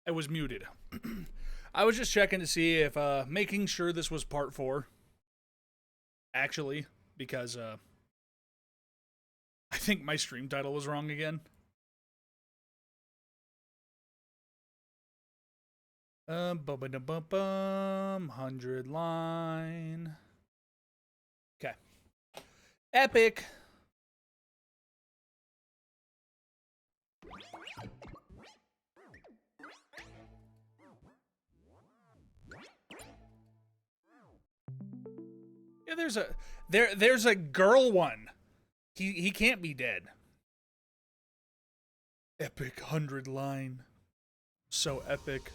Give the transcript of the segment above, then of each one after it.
I was muted. I was just checking to see if making sure this was part 4 actually, because I think my stream title was wrong again. Bum 100 line. Okay. Epic. Yeah, there's a girl one. He can't be dead. Epic 100 line. So epic.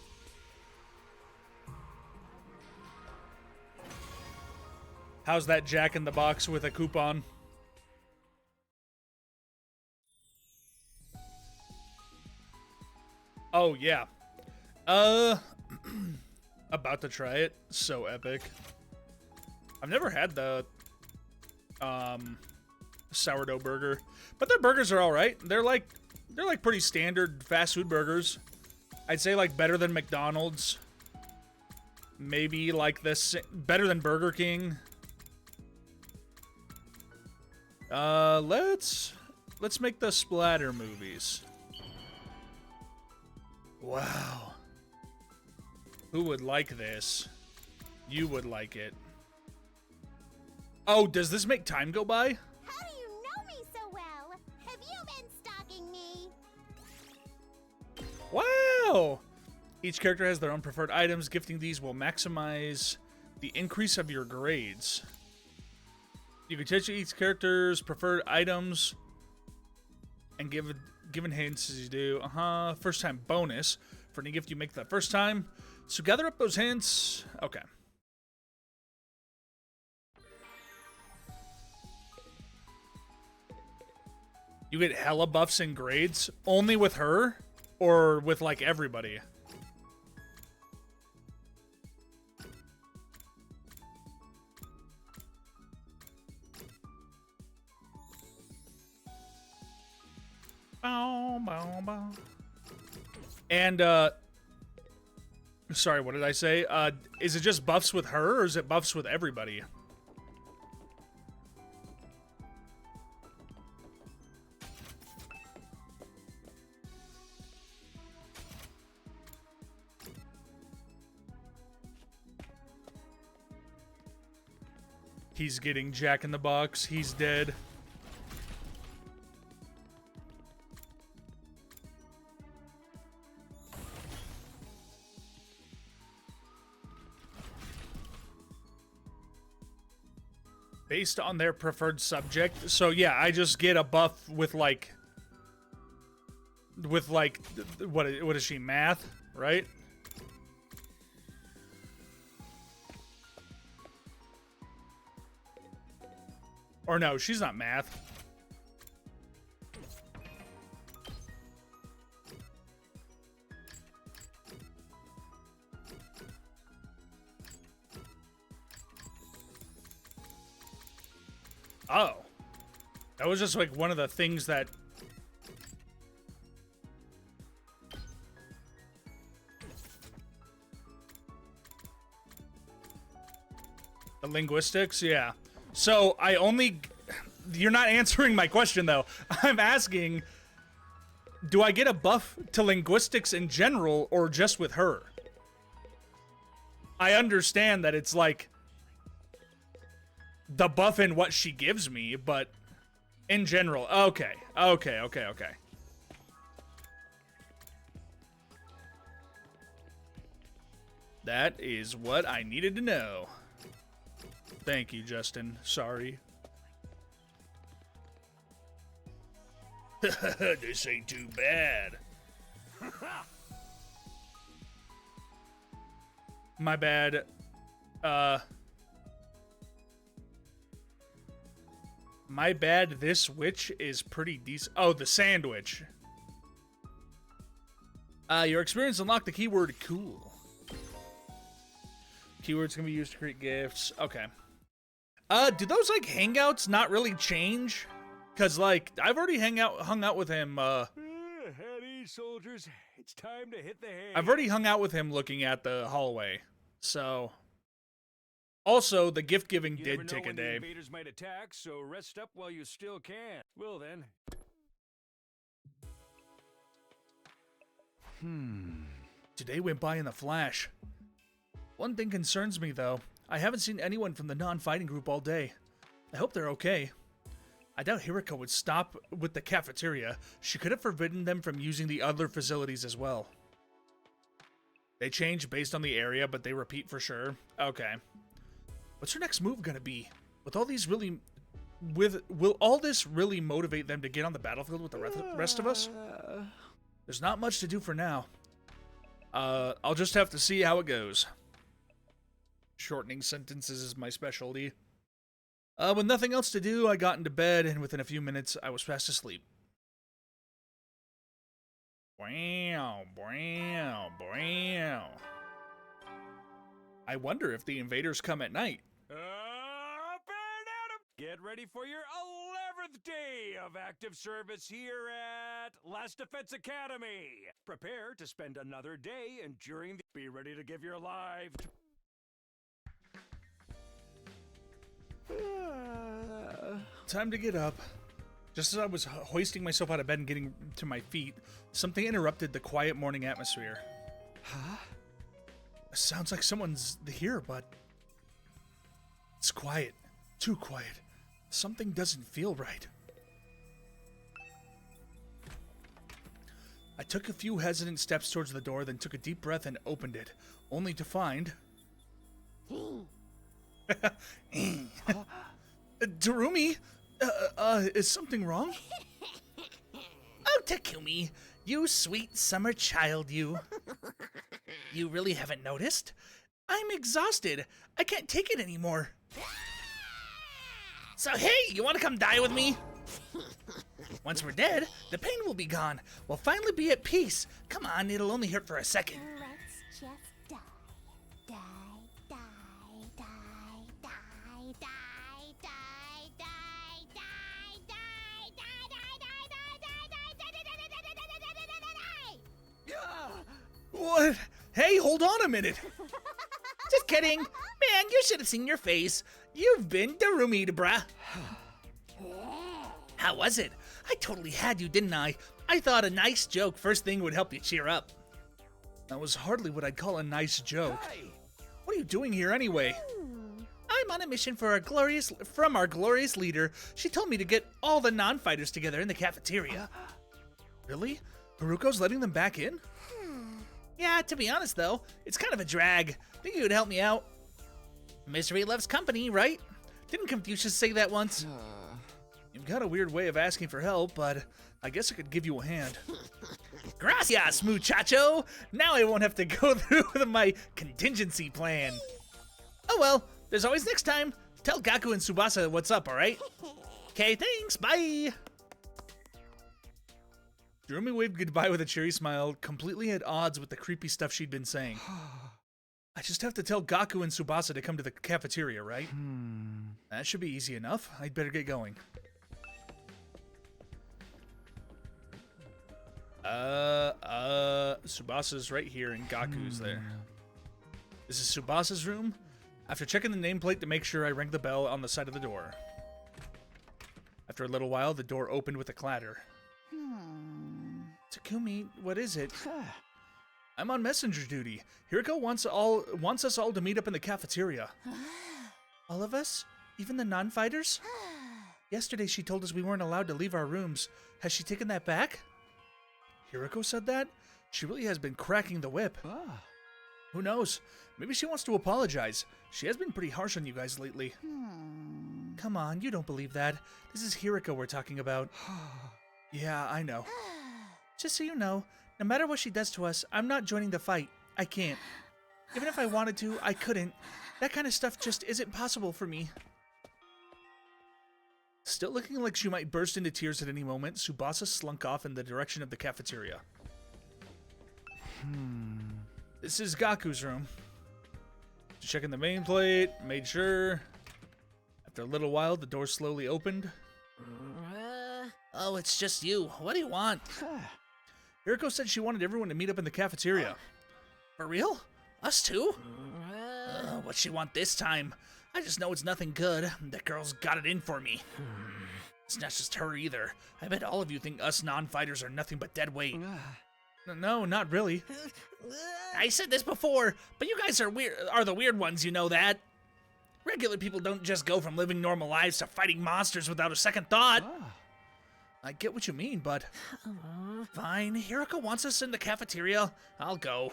How's that Jack in the Box with a coupon? Oh yeah. About to try it. So epic. I've never had the sourdough burger, but their burgers are all right. They're like pretty standard fast food burgers. I'd say like better than McDonald's. Maybe like this better than Burger King. Let's make the splatter movies. Wow. Who would like this? You would like it. Oh, does this make time go by? How do you know me so well? Have you been stalking me? Wow! Each character has their own preferred items. Gifting these will maximize the increase of your grades. You can change each character's preferred items and given hints as you do. First time bonus for any gift you make that first time. So gather up those hints. Okay. You get hella buffs and grades only with her or with like everybody? Bow, bow, bow. And sorry, what did I say? Is it just buffs with her or is it buffs with everybody? He's getting Jack in the Box. He's dead. Based on their preferred subject. So yeah, I just get a buff with like what is she, math, right? Or no, she's not math. Oh. That was just like one of the things that... The linguistics, yeah. So I only... You're not answering my question though. I'm asking, do I get a buff to linguistics in general or just with her? I understand that it's like the buff in what she gives me, but in general, okay. That is what I needed to know. Thank you, Justin. Sorry. This ain't too bad. My bad. My bad, this witch is pretty decent. Oh, the sandwich. Your experience unlocked the keyword cool. Keywords can be used to create gifts. Okay. Do those, like, hangouts not really change? Because, like, I've already hung out with him, At soldiers. It's time to hit the hay. I've already hung out with him looking at the hallway. So, also, the gift giving You never did know take a when the day. invaders might attack, so rest up while you still can. Well then. Today went by in a flash. One thing concerns me, though. I haven't seen anyone from the non-fighting group all day. I hope they're okay. I doubt Hiriko would stop with the cafeteria. She could have forbidden them from using the other facilities as well. They change based on the area, but they repeat for sure. Okay. What's her next move gonna be? Will all this really motivate them to get on the battlefield with the rest of us? There's not much to do for now. I'll just have to see how it goes. Shortening sentences is my specialty. With nothing else to do, I got into bed, and within a few minutes, I was fast asleep. Wow, wow, wow. I wonder if the invaders come at night. Up and at 'em! Get ready for your 11th day of active service here at Last Defense Academy. Prepare to spend another day enduring the... Be ready to give your life to... Time to get up. Just as I was hoisting myself out of bed and getting to my feet, something interrupted the quiet morning atmosphere. Huh? Sounds like someone's here, but... It's quiet. Too quiet. Something doesn't feel right. I took a few hesitant steps towards the door, then took a deep breath and opened it, only to find... Darumi? Is something wrong? Oh, Takumi, you sweet summer child, you. You really haven't noticed? I'm exhausted. I can't take it anymore. So hey, you want to come die with me? Once we're dead, the pain will be gone. We'll finally be at peace. Come on, it'll only hurt for a second. Let's just die. Die, die, die, die, die, die, die, die, die, die, die, What? Hey, hold on a minute. Just kidding. Man, you should have seen your face. You've been Darumi, bruh. How was it? I totally had you, didn't I? I thought a nice joke first thing would help you cheer up. That was hardly what I'd call a nice joke. What are you doing here anyway? I'm on a mission for from our glorious leader. She told me to get all the non-fighters together in the cafeteria. Really? Haruko's letting them back in? Yeah, to be honest though, it's kind of a drag. Think you would help me out? Misery loves company, right? Didn't Confucius say that once? You've got a weird way of asking for help, but I guess I could give you a hand. Gracias, muchacho! Now I won't have to go through with my contingency plan. Oh well, there's always next time. Tell Gaku and Tsubasa what's up, alright? Okay, thanks, bye! Darumi waved goodbye with a cheery smile, completely at odds with the creepy stuff she'd been saying. I just have to tell Gaku and Tsubasa to come to the cafeteria, right? That should be easy enough. I'd better get going. Tsubasa's right here and Gaku's there. This is Tsubasa's room. After checking the nameplate to make sure, I rang the bell on the side of the door. After a little while, the door opened with a clatter. Takumi, what is it? I'm on messenger duty. Hiriko wants us all to meet up in the cafeteria. All of us? Even the non-fighters? Yesterday she told us we weren't allowed to leave our rooms. Has she taken that back? Hiriko said that? She really has been cracking the whip. Who knows? Maybe she wants to apologize. She has been pretty harsh on you guys lately. Come on, you don't believe that. This is Hiriko we're talking about. Yeah, I know. Just so you know, no matter what she does to us, I'm not joining the fight. I can't. Even if I wanted to, I couldn't. That kind of stuff just isn't possible for me. Still looking like she might burst into tears at any moment, Tsubasa slunk off in the direction of the cafeteria. This is Gaku's room. Checking the main plate, made sure. After a little while, the door slowly opened. Oh, it's just you. What do you want? Hiriko said she wanted everyone to meet up in the cafeteria. For real? Us too? What'd she want this time? I just know it's nothing good. That girl's got it in for me. It's not just her either. I bet all of you think us non-fighters are nothing but dead weight. No, not really. I said this before, but you guys are the weird ones, you know that. Regular people don't just go from living normal lives to fighting monsters without a second thought. I get what you mean, but... Fine, Hiriko wants us in the cafeteria. I'll go.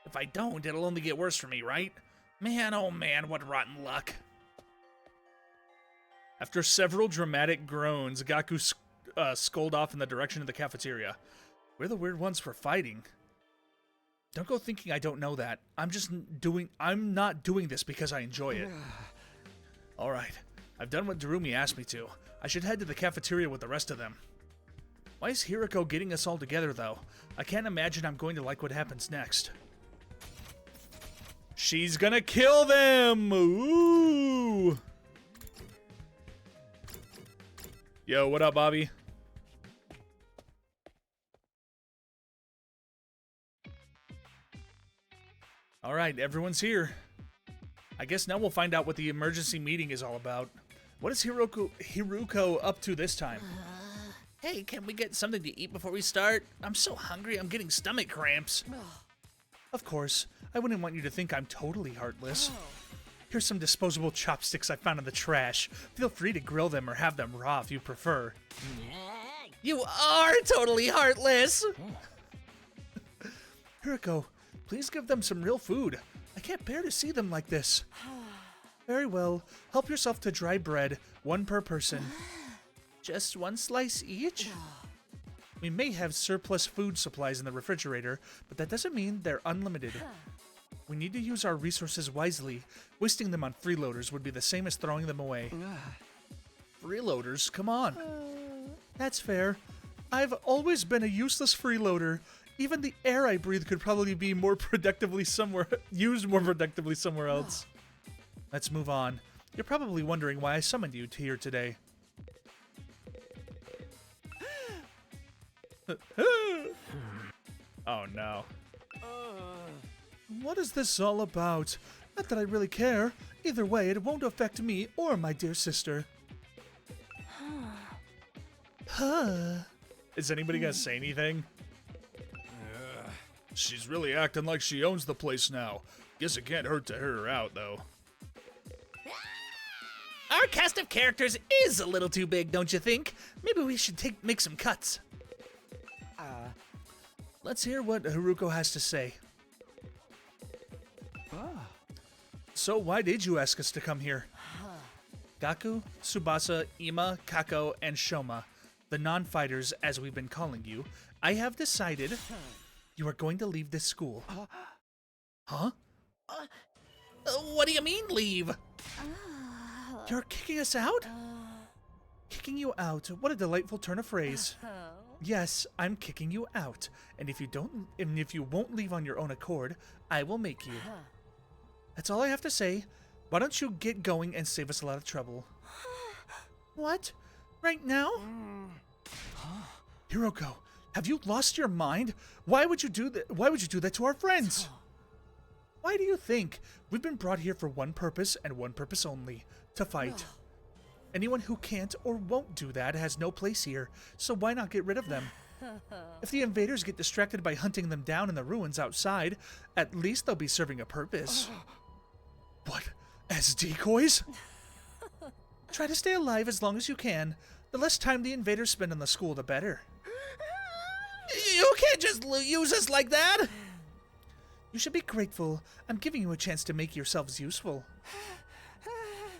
If I don't, it'll only get worse for me, right? Man, oh man, what rotten luck. After several dramatic groans, Gaku sculled off in the direction of the cafeteria. We're the weird ones for fighting. Don't go thinking I don't know that. I'm not doing this because I enjoy it. Alright, I've done what Darumi asked me to. I should head to the cafeteria with the rest of them. Why is Hiriko getting us all together, though? I can't imagine I'm going to like what happens next. She's gonna kill them! Ooh! Yo, what up, Bobby? Alright, everyone's here. I guess now we'll find out what the emergency meeting is all about. What is Hiruko up to this time? Hey, can we get something to eat before we start? I'm so hungry, I'm getting stomach cramps. Of course, I wouldn't want you to think I'm totally heartless. Here's some disposable chopsticks I found in the trash. Feel free to grill them or have them raw if you prefer. You are totally heartless! Hiriko, please give them some real food. I can't bear to see them like this. Very well. Help yourself to dry bread, 1 per person. Just 1 slice each? We may have surplus food supplies in the refrigerator, but that doesn't mean they're unlimited. We need to use our resources wisely. Wasting them on freeloaders would be the same as throwing them away. Freeloaders? Come on. That's fair. I've always been a useless freeloader. Even the air I breathe could probably be used more productively somewhere else. Let's move on. You're probably wondering why I summoned you here today. Oh no. What is this all about? Not that I really care. Either way, it won't affect me or my dear sister. Is anybody gonna say anything? She's really acting like she owns the place now. Guess it can't hurt to hear her out, though. Our cast of characters is a little too big, don't you think? Maybe we should make some cuts. Let's hear what Haruko has to say. So why did you ask us to come here? Gaku, Tsubasa, Ima, Kako, and Shoma, the non-fighters as we've been calling you, I have decided you are going to leave this school. Huh? What do you mean, leave? You're kicking us out? Kicking you out. What a delightful turn of phrase. Yes, I'm kicking you out. And if you won't leave on your own accord, I will make you. That's all I have to say. Why don't you get going and save us a lot of trouble? What? Right now? Hiroko, have you lost your mind? Why would you do that? Why would you do that to our friends? Why do you think we've been brought here for one purpose and one purpose only? To fight. Anyone who can't or won't do that has no place here, so why not get rid of them? If the invaders get distracted by hunting them down in the ruins outside, at least they'll be serving a purpose. What? As decoys? Try to stay alive as long as you can. The less time the invaders spend in the school, the better. You can't just use us like that! You should be grateful. I'm giving you a chance to make yourselves useful.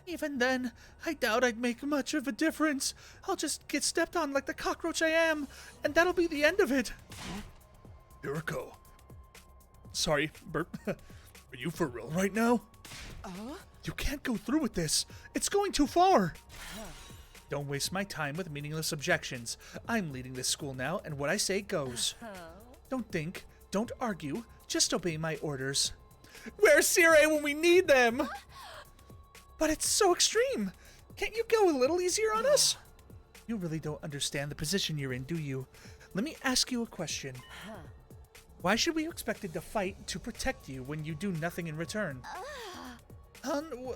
Even then, I doubt I'd make much of a difference. I'll just get stepped on like the cockroach I am, and that'll be the end of it. Hiriko. Sorry, burp. Are you for real right now? You can't go through with this. It's going too far. Don't waste my time with meaningless objections. I'm leading this school now, and what I say goes. Don't think. Don't argue. Just obey my orders. Where's Sirei when we need them? But it's so extreme. Can't you go a little easier on us? You really don't understand the position you're in, do you? let me ask you a question. Why should we be expected to fight to protect you when you do nothing in return?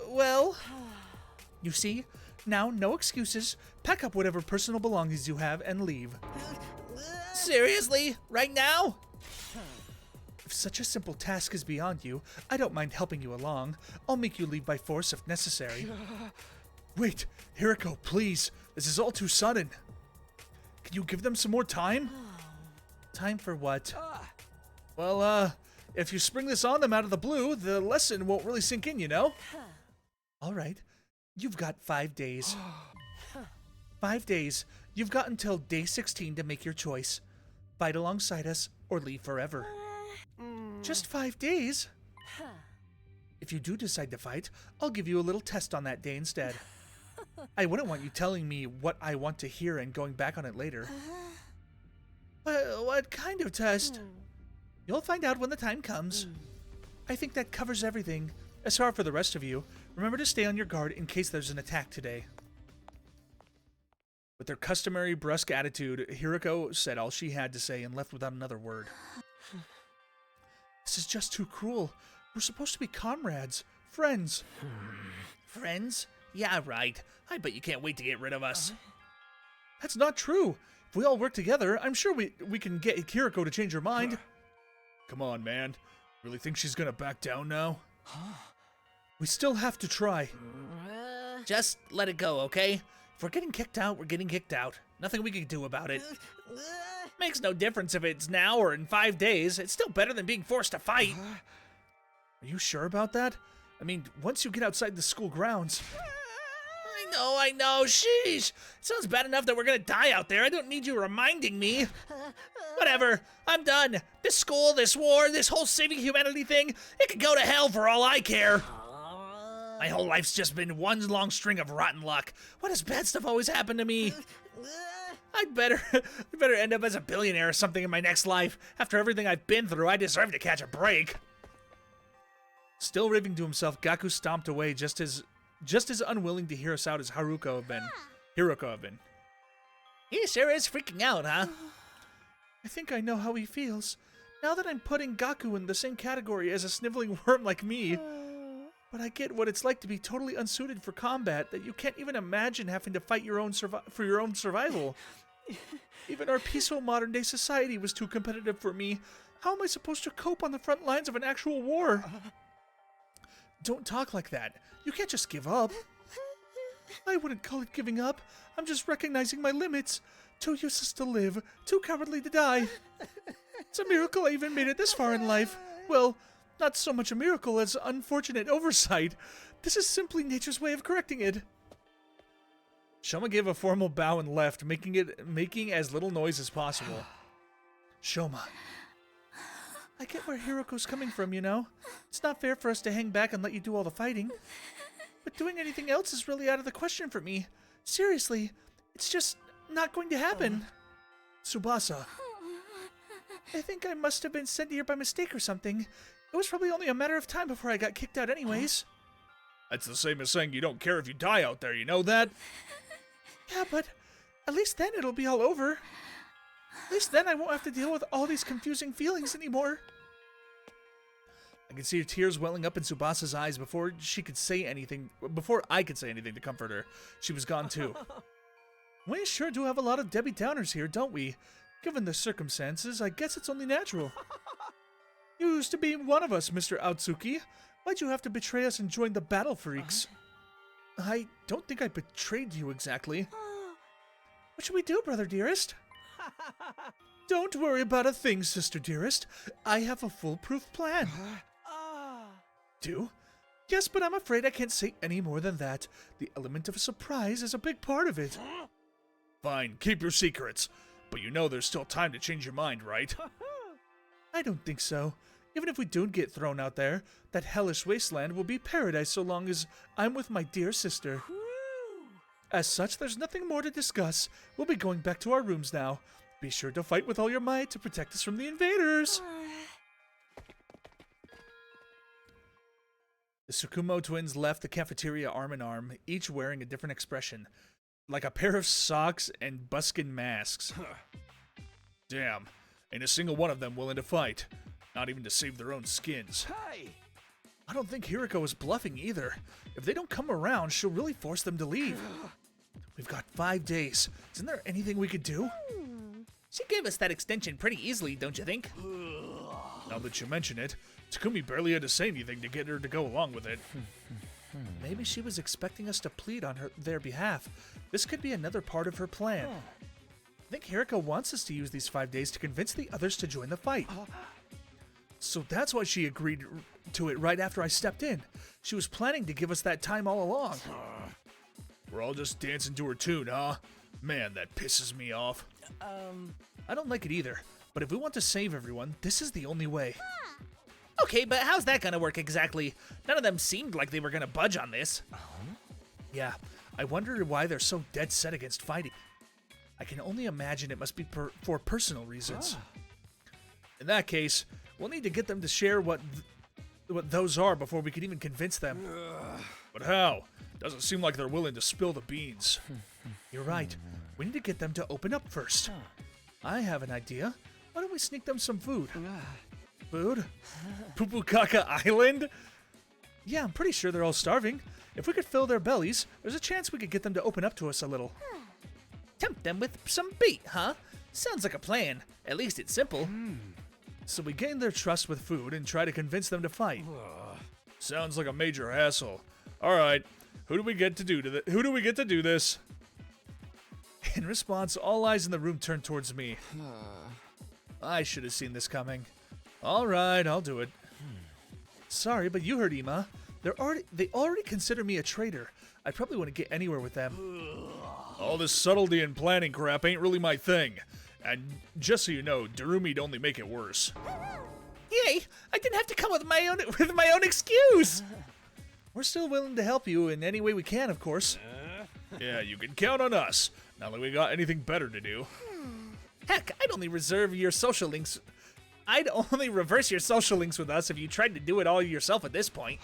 Well, you see, now no excuses. Pack up whatever personal belongings you have and leave. Seriously? Right now? If such a simple task is beyond you, I don't mind helping you along. I'll make you leave by force if necessary. Wait, Hiriko, please. This is all too sudden. Can you give them some more time? Time for what? Well, if you spring this on them out of the blue, the lesson won't really sink in, you know? All right. You've got 5 days. 5 days. You've got until day 16 to make your choice. Fight alongside us or leave forever. Just 5 days? If you do decide to fight, I'll give you a little test on that day instead. I wouldn't want you telling me what I want to hear and going back on it later. What kind of test? You'll find out when the time comes. I think that covers everything. As far for the rest of you, remember to stay on your guard in case there's an attack today. With their customary brusque attitude, Hiriko said all she had to say and left without another word. This is just too cruel. We're supposed to be comrades, friends. Friends? Yeah, right. I bet you can't wait to get rid of us. That's not true. If we all work together, I'm sure we can get Hiriko to change her mind. Come on, man. Really think she's gonna back down now? We still have to try. Just let it go, okay? If we're getting kicked out, we're getting kicked out. Nothing we can do about it. Makes no difference if it's now or in 5 days. It's still better than being forced to fight. Are you sure about that? I mean, once you get outside the school grounds... I know, sheesh. It sounds bad enough that we're gonna die out there. I don't need you reminding me. Whatever, I'm done. This school, this war, this whole saving humanity thing, it could go to hell for all I care. My whole life's just been one long string of rotten luck. Why does bad stuff always happen to me? I'd better end up as a billionaire or something in my next life. After everything I've been through, I deserve to catch a break. Still raving to himself, Gaku stomped away just as unwilling to hear us out as Hiroko have been. He sure is freaking out, huh? I think I know how he feels. Now that I'm putting Gaku in the same category as a sniveling worm like me. But I get what it's like to be totally unsuited for combat, that you can't even imagine having to fight for your own survival. Even our peaceful modern-day society was too competitive for me. How am I supposed to cope on the front lines of an actual war? Don't talk like that. You can't just give up. I wouldn't call it giving up. I'm just recognizing my limits. Too useless to live, too cowardly to die. It's a miracle I even made it this far in life. Well, not so much a miracle as unfortunate oversight. This is simply nature's way of correcting it. Shoma gave a formal bow and left, making as little noise as possible. Shoma. I get where Hiroko's coming from, you know. It's not fair for us to hang back and let you do all the fighting. But doing anything else is really out of the question for me. Seriously, it's just not going to happen. Tsubasa. I think I must have been sent here by mistake or something. It was probably only a matter of time before I got kicked out anyways. That's the same as saying you don't care if you die out there, you know that? Yeah, but at least then it'll be all over. At least then I won't have to deal with all these confusing feelings anymore. I could see her tears welling up in Tsubasa's eyes before I could say anything to comfort her. She was gone too. We sure do have a lot of Debbie Downers here, don't we? Given the circumstances, I guess it's only natural. You used to be one of us, Mr. Aotsuki. Why'd you have to betray us and join the Battle Freaks? I don't think I betrayed you exactly. What should we do, brother dearest? Don't worry about a thing, sister dearest. I have a foolproof plan. Do? Yes, but I'm afraid I can't say any more than that. The element of a surprise is a big part of it. Fine, keep your secrets. But you know there's still time to change your mind, right? I don't think so. Even if we don't get thrown out there, that hellish wasteland will be paradise so long as I'm with my dear sister. As such, there's nothing more to discuss. We'll be going back to our rooms now. Be sure to fight with all your might to protect us from the invaders. The Tsukumo twins left the cafeteria arm in arm, each wearing a different expression, like a pair of socks and buskin masks. Damn, ain't a single one of them willing to fight. Not even to save their own skins. Hey! I don't think Hiriko is bluffing either. If they don't come around, she'll really force them to leave. We've got 5 days. Isn't there anything we could do? She gave us that extension pretty easily, don't you think? Now that you mention it, Takumi barely had to say anything to get her to go along with it. Maybe she was expecting us to plead on their behalf. This could be another part of her plan. I think Hiriko wants us to use these 5 days to convince the others to join the fight. So that's why she agreed to it right after I stepped in. She was planning to give us that time all along. We're all just dancing to her tune, huh? Man, that pisses me off. I don't like it either, but if we want to save everyone, this is the only way. Okay, but how's that gonna work exactly? None of them seemed like they were gonna budge on this. Yeah, I wondered why they're so dead set against fighting. I can only imagine it must be for personal reasons. In that case, we'll need to get them to share what those are before we can even convince them. But how? Doesn't seem like they're willing to spill the beans. You're right. We need to get them to open up first. I have an idea. Why don't we sneak them some food? Food? Pupukaka Island? Yeah, I'm pretty sure they're all starving. If we could fill their bellies, there's a chance we could get them to open up to us a little. Tempt them with some bait, huh? Sounds like a plan. At least it's simple. So we gain their trust with food and try to convince them to fight. Sounds like a major hassle. All right, who do we get to do this? In response, all eyes in the room turned towards me. I should have seen this coming. All right, I'll do it. Sorry, but you heard Ima. They already consider me a traitor. I probably wouldn't get anywhere with them. All this subtlety and planning crap ain't really my thing. And just so you know, Darumi'd only make it worse. Yay! I didn't have to come with my own excuse. We're still willing to help you in any way we can, of course. Yeah, you can count on us. Not like we got anything better to do. Heck, I'd only reverse your social links with us if you tried to do it all yourself at this point.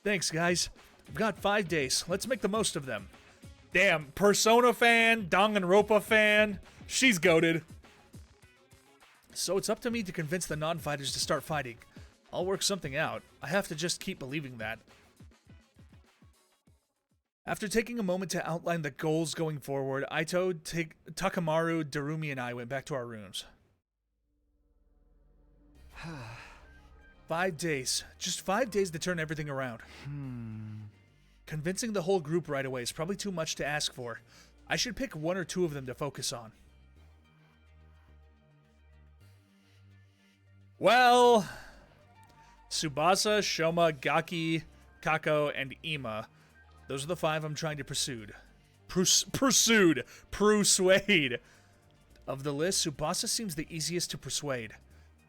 Thanks, guys. We've got 5 days. Let's make the most of them. Damn, Persona fan, Danganronpa fan. She's goated. So it's up to me to convince the non-fighters to start fighting. I'll work something out. I have to just keep believing that. After taking a moment to outline the goals going forward, Aito, Takamaru, Darumi, and I went back to our rooms. 5 days. Just 5 days to turn everything around. Convincing the whole group right away is probably too much to ask for. I should pick 1 or 2 of them to focus on. Well, Tsubasa, Shoma, Gaki, Kako, and Ima. Those are the 5 I'm trying to persuade. Of the list, Tsubasa seems the easiest to persuade.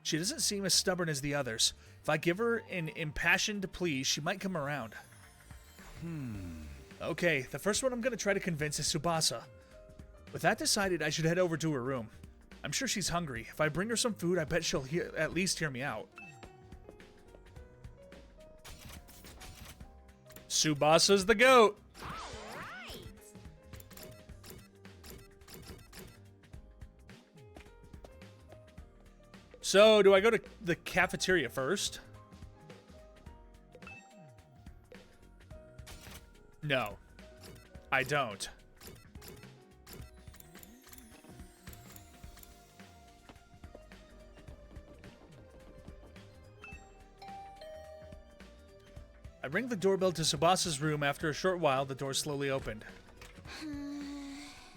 She doesn't seem as stubborn as the others. If I give her an impassioned plea, she might come around. Okay, the first one I'm going to try to convince is Tsubasa. With that decided, I should head over to her room. I'm sure she's hungry. If I bring her some food, I bet she'll at least hear me out. Tsubasa's the goat. So, do I go to the cafeteria first? No, I don't. I ring the doorbell to Tsubasa's room. After a short while, the door slowly opened.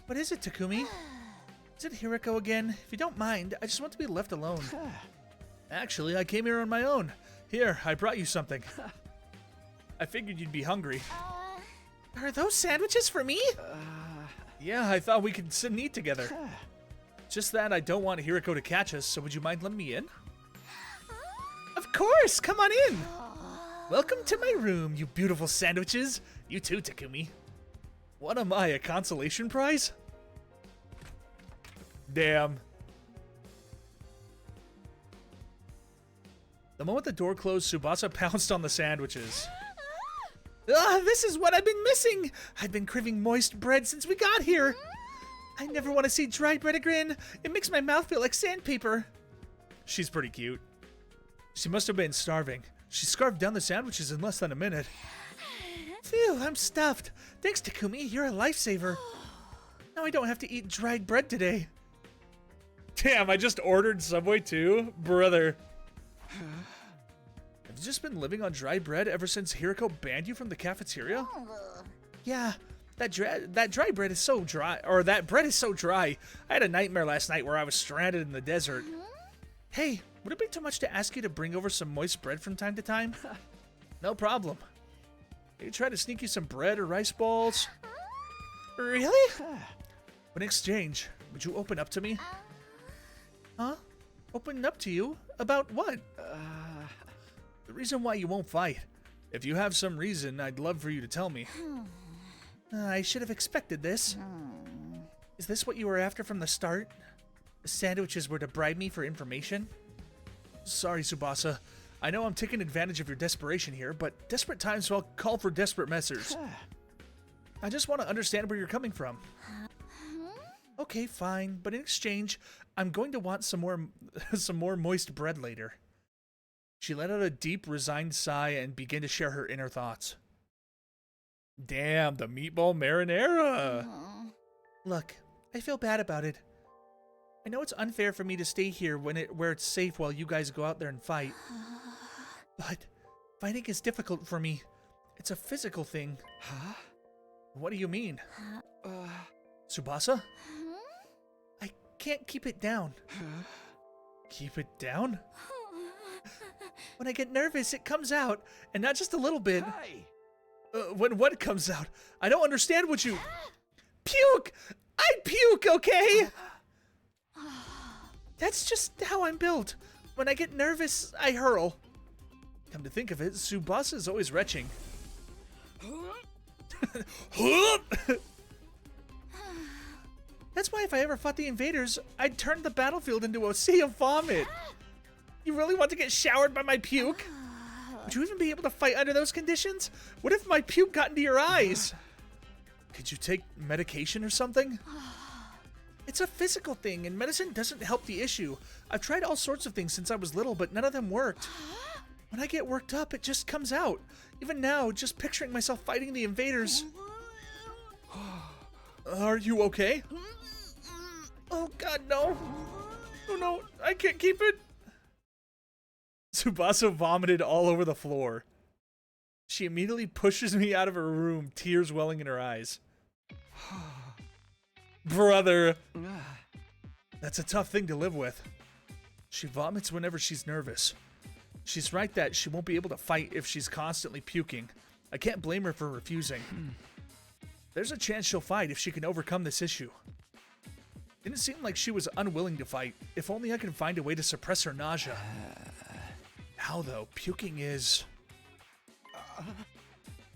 What is it, Takumi? Is it Hiriko again? If you don't mind, I just want to be left alone. Actually, I came here on my own. Here, I brought you something. I figured you'd be hungry. Are those sandwiches for me? Yeah, I thought we could sit and eat together. Just that I don't want Hiriko to catch us, so would you mind letting me in? Of course, come on in. Welcome to my room, you beautiful sandwiches. You too, Takumi. What am I, a consolation prize? Damn. The moment the door closed, Tsubasa pounced on the sandwiches. This is what I've been missing. I've been craving moist bread since we got here. I never want to see dried bread again. It makes my mouth feel like sandpaper. She's pretty cute. She must have been starving. She scarfed down the sandwiches in less than a minute. Phew, I'm stuffed. Thanks, Takumi. You're a lifesaver. Now I don't have to eat dried bread today. Damn, I just ordered Subway too? Brother. Have you just been living on dry bread ever since Hiriko banned you from the cafeteria? Yeah, that dry bread is so dry. Or that bread is so dry. I had a nightmare last night where I was stranded in the desert. Hey, would it be too much to ask you to bring over some moist bread from time to time? No problem. Maybe try to sneak you some bread or rice balls. Really? But in exchange, would you open up to me? Huh? Open up to you? About what? The reason why you won't fight. If you have some reason, I'd love for you to tell me. I should have expected this. Is this what you were after from the start? The sandwiches were to bribe me for information? Sorry, Tsubasa. I know I'm taking advantage of your desperation here, but desperate times will call for desperate measures. I just want to understand where you're coming from. Okay, fine, but in exchange, I'm going to want some more moist bread later. She let out a deep, resigned sigh and began to share her inner thoughts. Damn, the meatball marinara. Look, I feel bad about it. I know it's unfair for me to stay here where it's safe while you guys go out there and fight. But fighting is difficult for me. It's a physical thing. Huh? What do you mean? Tsubasa? I can't keep it down. Keep it down? When I get nervous, it comes out, and not just a little bit. Hey! When what comes out? I don't understand what you... Puke! I puke, okay? That's just how I'm built. When I get nervous, I hurl. Come to think of it, Tsubasa is always retching. That's why if I ever fought the invaders, I'd turn the battlefield into a sea of vomit. You really want to get showered by my puke? Would you even be able to fight under those conditions? What if my puke got into your eyes? Could you take medication or something? It's a physical thing, and medicine doesn't help the issue. I've tried all sorts of things since I was little, but none of them worked. When I get worked up, it just comes out. Even now, just picturing myself fighting the invaders. Are you okay? Oh god, no. Oh no, I can't keep it. Tsubasa vomited all over the floor. She immediately pushes me out of her room, tears welling in her eyes. Brother. That's a tough thing to live with. She vomits whenever she's nervous. She's right that she won't be able to fight if she's constantly puking. I can't blame her for refusing. There's a chance she'll fight if she can overcome this issue. Didn't seem like she was unwilling to fight. If only I can find a way to suppress her nausea. How though? Puking is...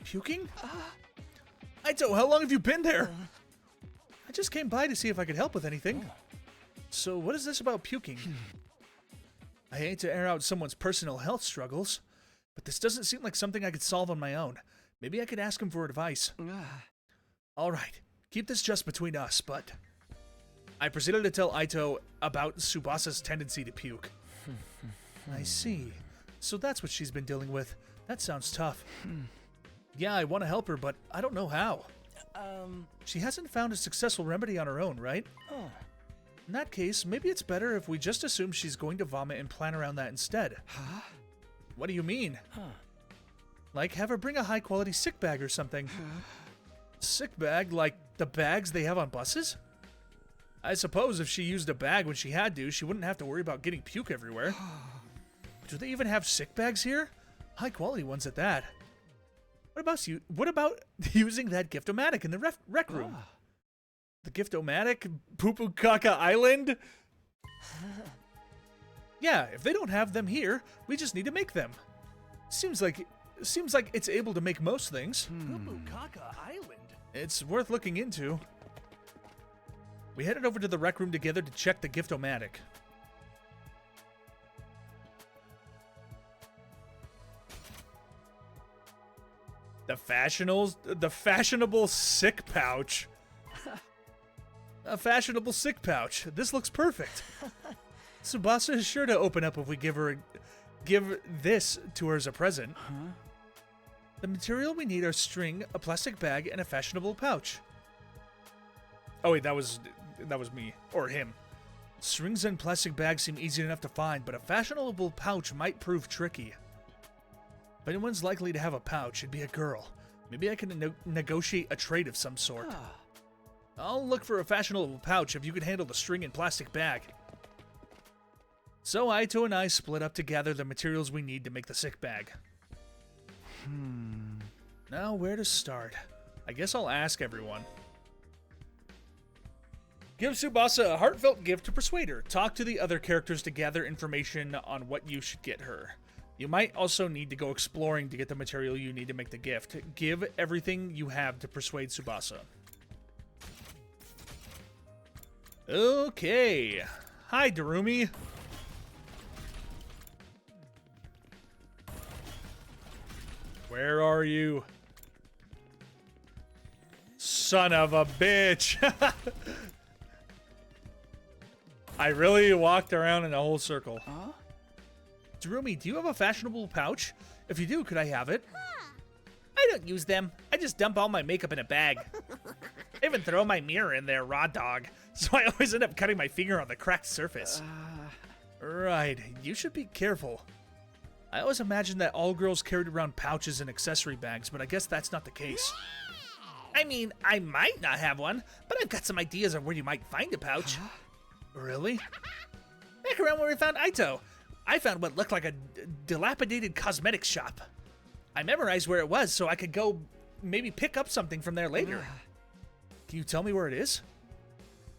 Puking? Aito, how long have you been there? I just came by to see if I could help with anything. So what is this about puking? I hate to air out someone's personal health struggles, but this doesn't seem like something I could solve on my own. Maybe I could ask him for advice. Alright, keep this just between us, but... I proceeded to tell Aito about Tsubasa's tendency to puke. I see. So that's what she's been dealing with. That sounds tough. Yeah, I want to help her, but I don't know how. She hasn't found a successful remedy on her own, right? In that case, maybe it's better if we just assume she's going to vomit and plan around that instead. Huh? What do you mean? Like have her bring a high-quality sick bag or something. Sick bag? Like the bags they have on buses? I suppose if she used a bag when she had to, she wouldn't have to worry about getting puke everywhere. Do they even have sick bags here? High-quality ones at that. What about using that Gift-O-Matic in the rec room? The Gift-O-Matic? Poo-Poo Kaka Island? Yeah, if they don't have them here, we just need to make them. Seems like it's able to make most things. Poo-Poo Kaka Island? It's worth looking into. We headed over to the rec room together to check the Gift-O-Matic. The fashionable sick pouch. A fashionable sick pouch. This looks perfect. Tsubasa is sure to open up if we give this to her as a present. Huh? The material we need are string, a plastic bag, and a fashionable pouch. Oh wait, that was me. Or him. Strings and plastic bags seem easy enough to find, but a fashionable pouch might prove tricky. If anyone's likely to have a pouch, it'd be a girl. Maybe I can negotiate a trade of some sort. I'll look for a fashionable pouch if you can handle the string and plastic bag. So Aito and I split up to gather the materials we need to make the sick bag. Now where to start? I guess I'll ask everyone. Give Tsubasa a heartfelt gift to persuade her. Talk to the other characters to gather information on what you should get her. You might also need to go exploring to get the material you need to make the gift. Give everything you have to persuade Tsubasa. Okay. Hi, Darumi. Where are you? Son of a bitch. I really walked around in a whole circle. Huh? Darumi, do you have a fashionable pouch? If you do, could I have it? I don't use them. I just dump all my makeup in a bag. I even throw my mirror in there, raw dog. So I always end up cutting my finger on the cracked surface. Right, you should be careful. I always imagined that all girls carried around pouches and accessory bags, but I guess that's not the case. I mean, I might not have one, but I've got some ideas on where you might find a pouch. Really? Back around where we found Aito, I found what looked like a dilapidated cosmetics shop. I memorized where it was so I could go maybe pick up something from there later. Can you tell me where it is?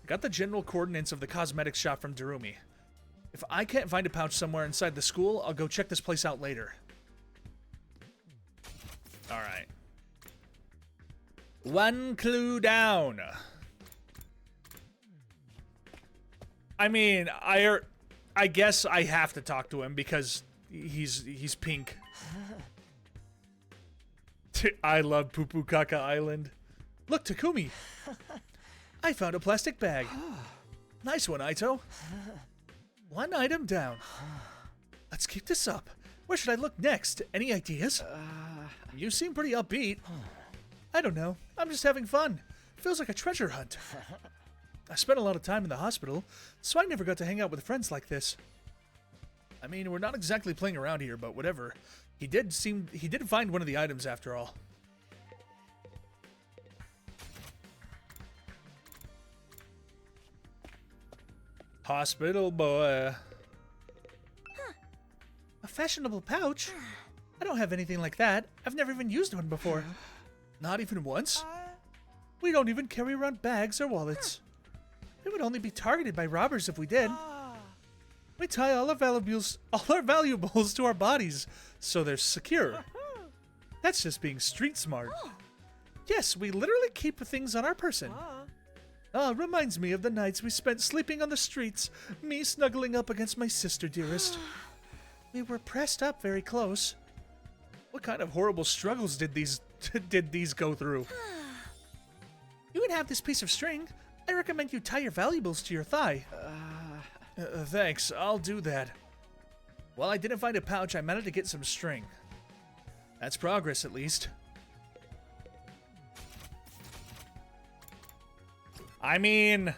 I got the general coordinates of the cosmetics shop from Darumi. If I can't find a pouch somewhere inside the school, I'll go check this place out later. Alright. One clue down. I mean, I guess I have to talk to him because he's pink. I love Pupu Kaka Island. Look, Takumi. I found a plastic bag. Nice one, Aito. One item down. Let's keep this up. Where should I look next? Any ideas? You seem pretty upbeat. I don't know. I'm just having fun. Feels like a treasure hunt. I spent a lot of time in the hospital, so I never got to hang out with friends like this. I mean, we're not exactly playing around here, but whatever. He did find one of the items after all. Hospital boy. A fashionable pouch? I don't have anything like that. I've never even used one before. Not even once? We don't even carry around bags or wallets. It would only be targeted by robbers if we did. We tie all our valuables to our bodies, so they're secure. That's just being street smart. Yes, we literally keep things on our person. Reminds me of the nights we spent sleeping on the streets, me snuggling up against my sister dearest. We were pressed up very close. What kind of horrible struggles did these go through? You can have this piece of string. I recommend you tie your valuables to your thigh. Thanks, I'll do that. While I didn't find a pouch, I managed to get some string. That's progress, at least. I mean,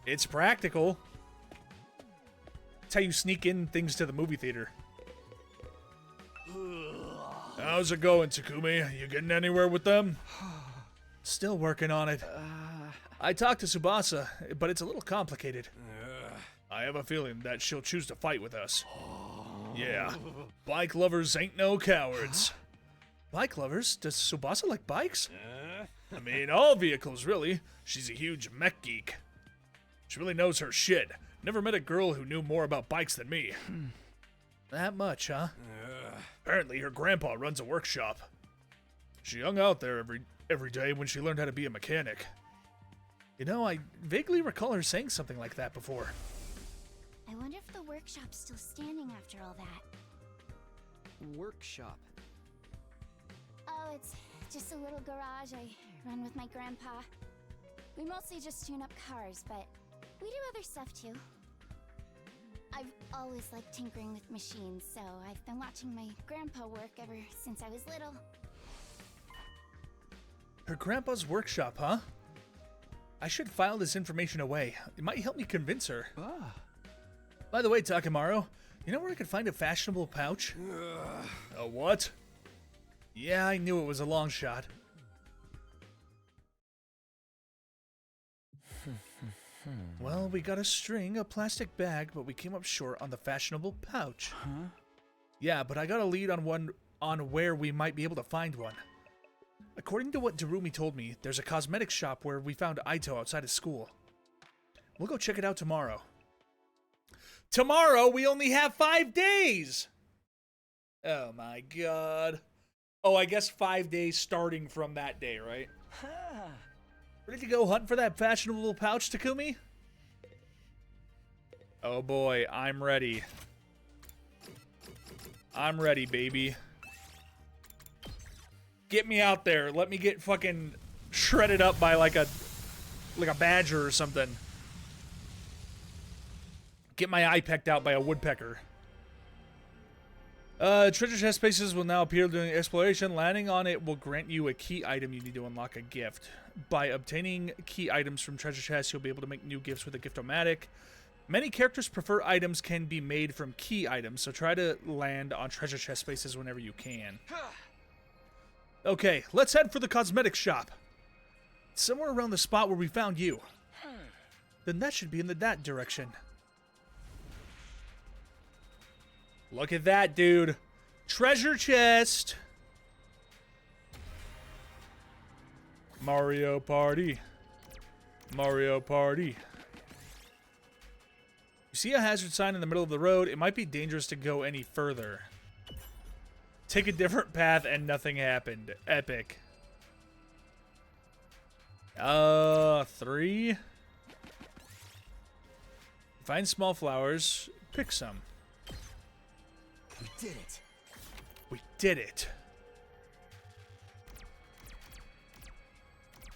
it's practical. It's how you sneak in things to the movie theater. How's it going, Takumi? You getting anywhere with them? Still working on it. I talked to Tsubasa, but it's a little complicated. I have a feeling that she'll choose to fight with us. Yeah, bike lovers ain't no cowards. Bike lovers? Does Tsubasa like bikes? I mean, all vehicles, really. She's a huge mech geek. She really knows her shit. Never met a girl who knew more about bikes than me. That much, huh? Apparently, her grandpa runs a workshop. She hung out there every day when she learned how to be a mechanic. You know, I vaguely recall her saying something like that before. I wonder if the workshop's still standing after all that. Workshop. Oh, it's just a little garage I run with my grandpa. We mostly just tune up cars, but we do other stuff too. I've always liked tinkering with machines, so I've been watching my grandpa work ever since I was little. Her grandpa's workshop, huh? I should file this information away. It might help me convince her. Ah. By the way, Takemaru, you know where I could find a fashionable pouch? A what? Yeah, I knew it was a long shot. Well, we got a string, a plastic bag, but we came up short on the fashionable pouch. Huh? Yeah, but I got a lead on where we might be able to find one. According to what Darumi told me, there's a cosmetics shop where we found Aito outside of school. We'll go check it out tomorrow. Tomorrow? We only have 5 days! Oh my god. Oh, I guess 5 days starting from that day, right? Ready to go hunt for that fashionable pouch, Takumi? Oh boy, I'm ready. I'm ready, baby. Get me out there. Let me get fucking shredded up by like a badger or something. Get my eye pecked out by a woodpecker. Treasure chest spaces will now appear during exploration. Landing on it will grant you a key item you need to unlock a gift. By obtaining key items from treasure chests, you'll be able to make new gifts with a gift-o-matic. Many characters prefer items can be made from key items, so try to land on treasure chest spaces whenever you can. Okay, let's head for the cosmetics shop. Somewhere around the spot where we found you. Then that should be in that direction. Look at that, dude. Treasure chest. Mario Party. Mario Party. You see a hazard sign in the middle of the road? It might be dangerous to go any further. Take a different path and nothing happened. Epic. 3. Find small flowers. Pick some. We did it. We did it.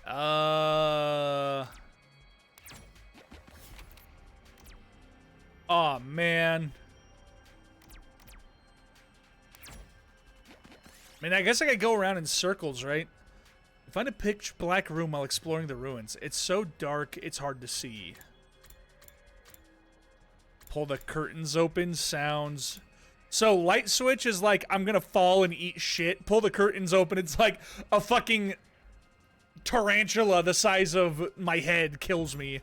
Oh man. I mean, I guess I could go around in circles, right? Find a pitch black room while exploring the ruins. It's so dark, it's hard to see. Pull the curtains open, sounds. So light switch is like, I'm gonna fall and eat shit. Pull the curtains open, it's like a fucking tarantula the size of my head kills me.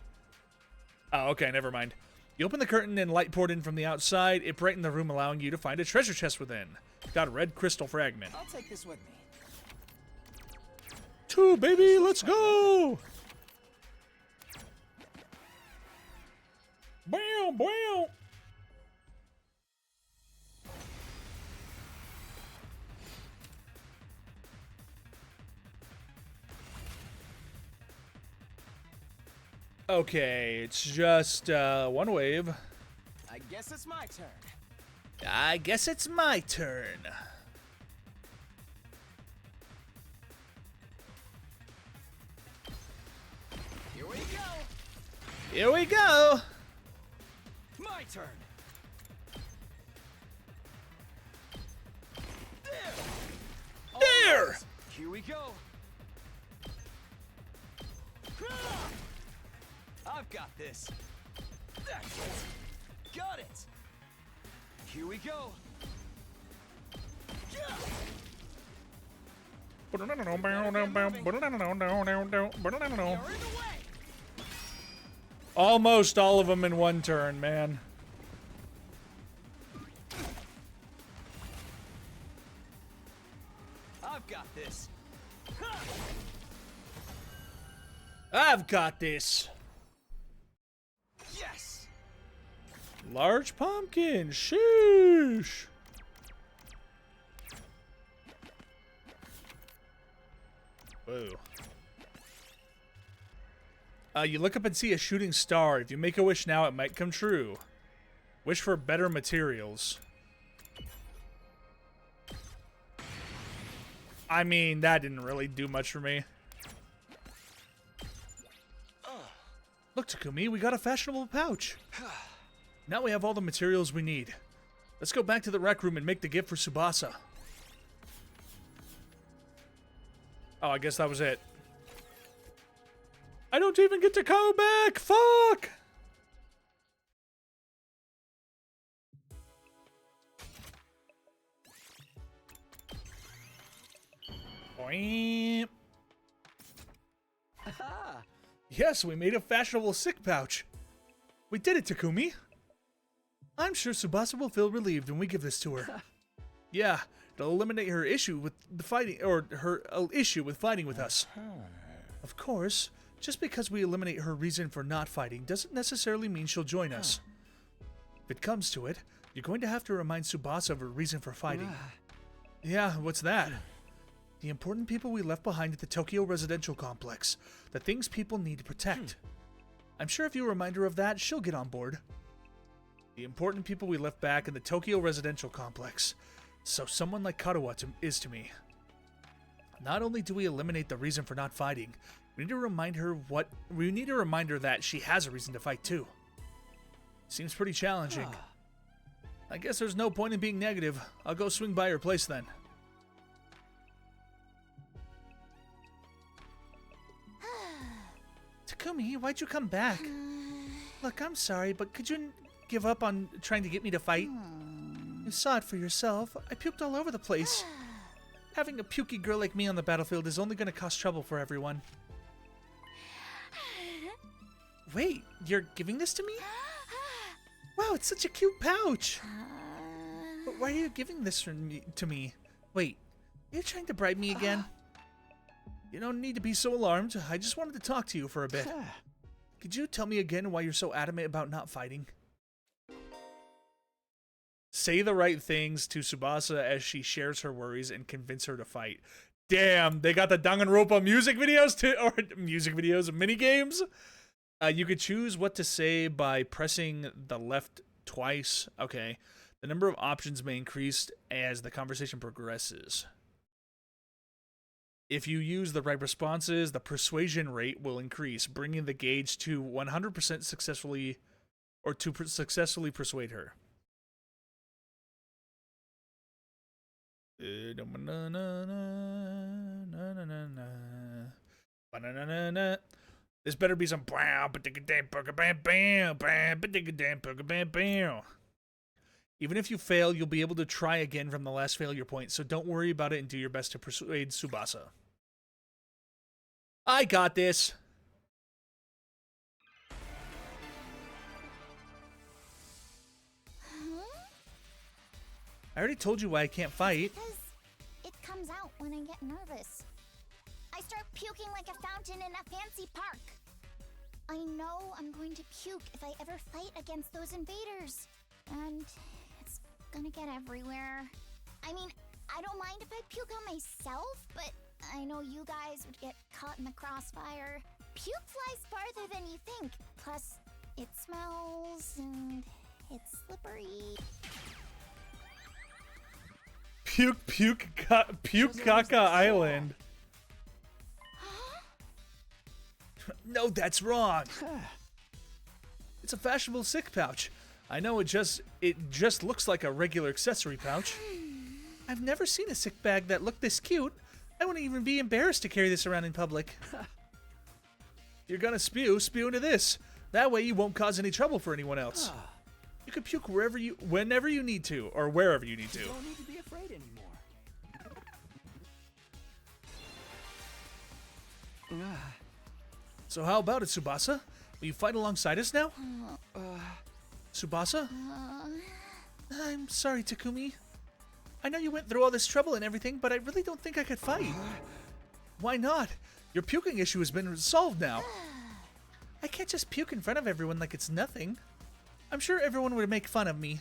Oh, okay, never mind. You open the curtain and light poured in from the outside. It brightened the room, allowing you to find a treasure chest within. Got a red crystal fragment. I'll take this with me. 2, baby, let's go! Bam, bam! Okay, it's just one wave. I guess it's my turn. I guess it's my turn. Here we go. Here we go. My turn. There. Here we go. I've got this. That's it. Got it. Here we go. Almost all of them in one turn, man. I've got this. I've got this. Yes. Large pumpkin. Sheesh. Whoa. You look up and see a shooting star. If you make a wish now, it might come true. Wish for better materials. I mean, that didn't really do much for me. Look, Takumi, we got a fashionable pouch. Now we have all the materials we need. Let's go back to the rec room and make the gift for Tsubasa. Oh, I guess that was it. I don't even get to go back! Fuck! Boing. Haha. Yes, we made a fashionable sick pouch. We did it, Takumi. I'm sure Tsubasa will feel relieved when we give this to her. Yeah, it'll eliminate her issue with the fighting, or her issue with fighting with us. Of course, just because we eliminate her reason for not fighting doesn't necessarily mean she'll join us. If it comes to it, you're going to have to remind Tsubasa of her reason for fighting. Yeah, what's that? The important people we left behind at the Tokyo residential complex. The things people need to protect. I'm sure if you remind her of that, she'll get on board. The important people we left back in the Tokyo residential complex. So someone like Karawa is to me. Not only do we eliminate the reason for not fighting, we need to remind her that she has a reason to fight too. Seems pretty challenging. I guess there's no point in being negative. I'll go swing by her place then. Takumi, why'd you come back? Look, I'm sorry, but could you give up on trying to get me to fight? You saw it for yourself. I puked all over the place. Having a pukey girl like me on the battlefield is only going to cause trouble for everyone. Wait, you're giving this to me? Wow, it's such a cute pouch. But why are you giving this to me? Wait, you're trying to bribe me again? You don't need to be so alarmed. I just wanted to talk to you for a bit. Could you tell me again why you're so adamant about not fighting? Say the right things to Tsubasa as she shares her worries and convince her to fight. Damn, they got the Danganronpa music videos too, or music videos, mini games. You could choose what to say by pressing the left twice. Okay. The number of options may increase as the conversation progresses. If you use the right responses, the persuasion rate will increase, bringing the gauge to 100% successfully, or to successfully persuade her. This better be some even if you fail, you'll be able to try again from the last failure point, so don't worry about it and do your best to persuade Tsubasa. I got this. I already told you why I can't fight. Because it comes out when I get nervous. I start puking like a fountain in a fancy park. I know I'm going to puke if I ever fight against those invaders. And it's gonna get everywhere. I mean, I don't mind if I puke on myself, but I know you guys would get caught in the crossfire. Puke flies farther than you think. Plus, it smells and it's slippery. Puke Caca Island. No, that's wrong. It's a fashionable sick pouch. I know it just looks like a regular accessory pouch. I've never seen a sick bag that looked this cute. I wouldn't even be embarrassed to carry this around in public. If you're gonna spew into this. That way you won't cause any trouble for anyone else. You can puke whenever you need to, or wherever you need to. You don't need to be afraid anymore. So how about it, Tsubasa? Will you fight alongside us now? Tsubasa? I'm sorry, Takumi. I know you went through all this trouble and everything, but I really don't think I could fight. Why not? Your puking issue has been solved now. I can't just puke in front of everyone like it's nothing. I'm sure everyone would make fun of me.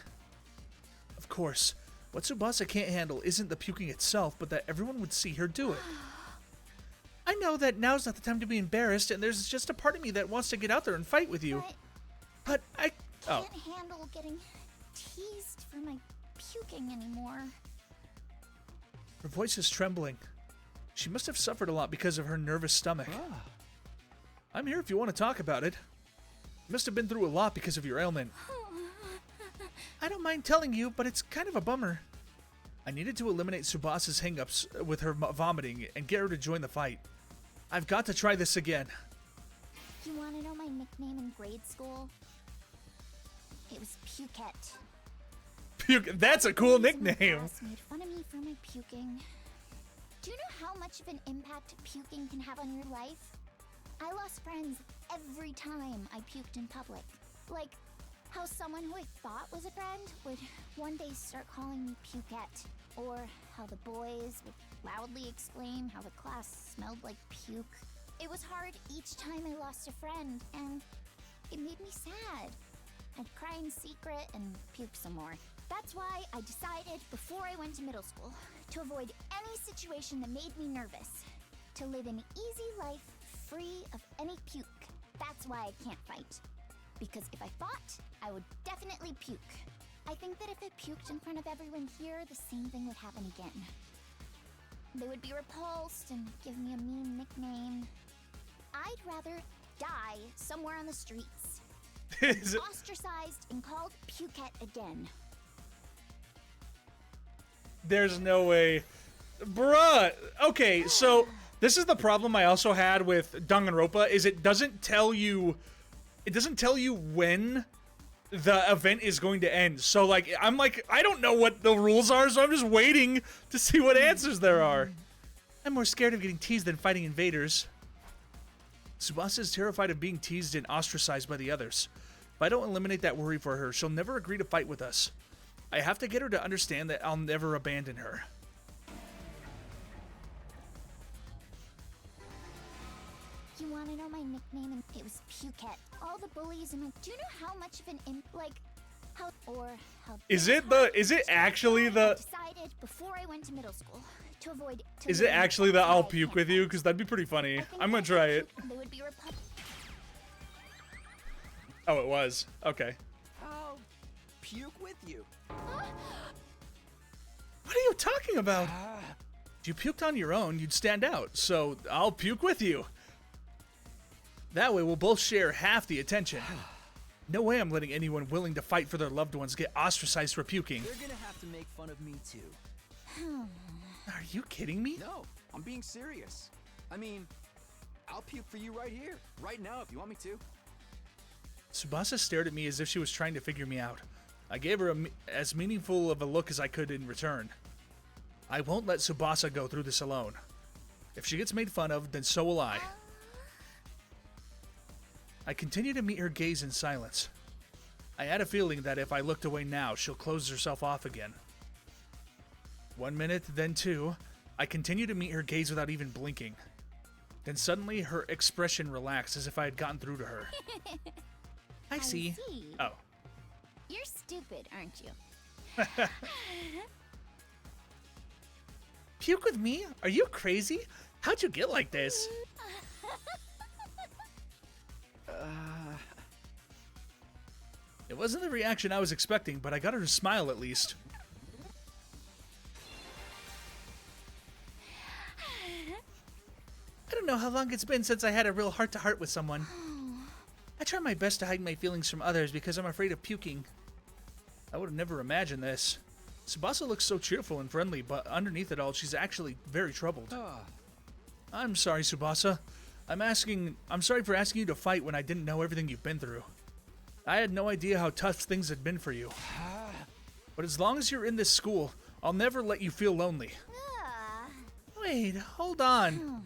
Of course, what Tsubasa can't handle isn't the puking itself, but that everyone would see her do it. I know that now's not the time to be embarrassed, and there's just a part of me that wants to get out there and fight with you. But I can't handle getting teased for my puking anymore. Her voice is trembling. She must have suffered a lot because of her nervous stomach. I'm here if you want to talk about it. Must have been through a lot because of your ailment. I don't mind telling you, but it's kind of a bummer. I needed to eliminate Tsubasa's hangups with her vomiting and get her to join the fight. I've got to try this again. You want to know my nickname in grade school? It was Pukette. Puke. That's a cool Boys in my nickname. class made fun of me for my puking. Do you know how much of an impact puking can have on your life? I lost friends every time I puked in public. Like how someone who I thought was a friend would one day start calling me Pukette. Or how the boys would loudly exclaim how the class smelled like puke. It was hard each time I lost a friend, and it made me sad. I'd cry in secret and puke some more. That's why I decided before I went to middle school to avoid any situation that made me nervous. To live an easy life free of any puke. That's why I can't fight. Because if I fought, I would definitely puke. I think that if I puked in front of everyone here, the same thing would happen again. They would be repulsed and give me a mean nickname. I'd rather die somewhere on the streets. Is it- Ostracized and called Pukette again. There's no way. Bruh. Okay, so this is the problem I also had with Danganronpa is it doesn't tell you when the event is going to end. So like I'm like I don't know what the rules are, so I'm just waiting to see what answers there are. I'm more scared of getting teased than fighting invaders. Tsubasa is terrified of being teased and ostracized by the others. If I don't eliminate that worry for her, she'll never agree to fight with us. I have to get her to understand that I'll never abandon her. You want to know my nickname? And it was Pukette. All the bullies in my... Do you know how much of an Is it actually I the... decided before I went to middle school to avoid... Is it actually the I'll puke with you? Because that'd be pretty funny. I'm gonna try it. They would be repulsed. Oh, it was. Okay. I'll puke with you. What are you talking about? If you puked on your own, you'd stand out. So I'll puke with you. That way we'll both share half the attention. No way I'm letting anyone willing to fight for their loved ones get ostracized for puking. You're gonna have to make fun of me too. Are you kidding me? No, I'm being serious. I mean, I'll puke for you right here, right now if you want me to. Tsubasa stared at me as if she was trying to figure me out. I gave her as meaningful of a look as I could in return. I won't let Tsubasa go through this alone. If she gets made fun of, then so will I. I continue to meet her gaze in silence. I had a feeling that if I looked away now, she'll close herself off again. 1 minute, then 2. I continue to meet her gaze without even blinking. Then suddenly, her expression relaxed as if I had gotten through to her. I see. Oh. You're stupid, aren't you? Puke with me? Are you crazy? How'd you get like this? It wasn't the reaction I was expecting, but I got her to smile at least. I don't know how long it's been since I had a real heart-to-heart with someone. I try my best to hide my feelings from others because I'm afraid of puking. I would have never imagined this. Tsubasa looks so cheerful and friendly, but underneath it all, she's actually very troubled. I'm sorry, Tsubasa. I'm sorry for asking you to fight when I didn't know everything you've been through. I had no idea how tough things had been for you. But as long as you're in this school, I'll never let you feel lonely. Wait, hold on.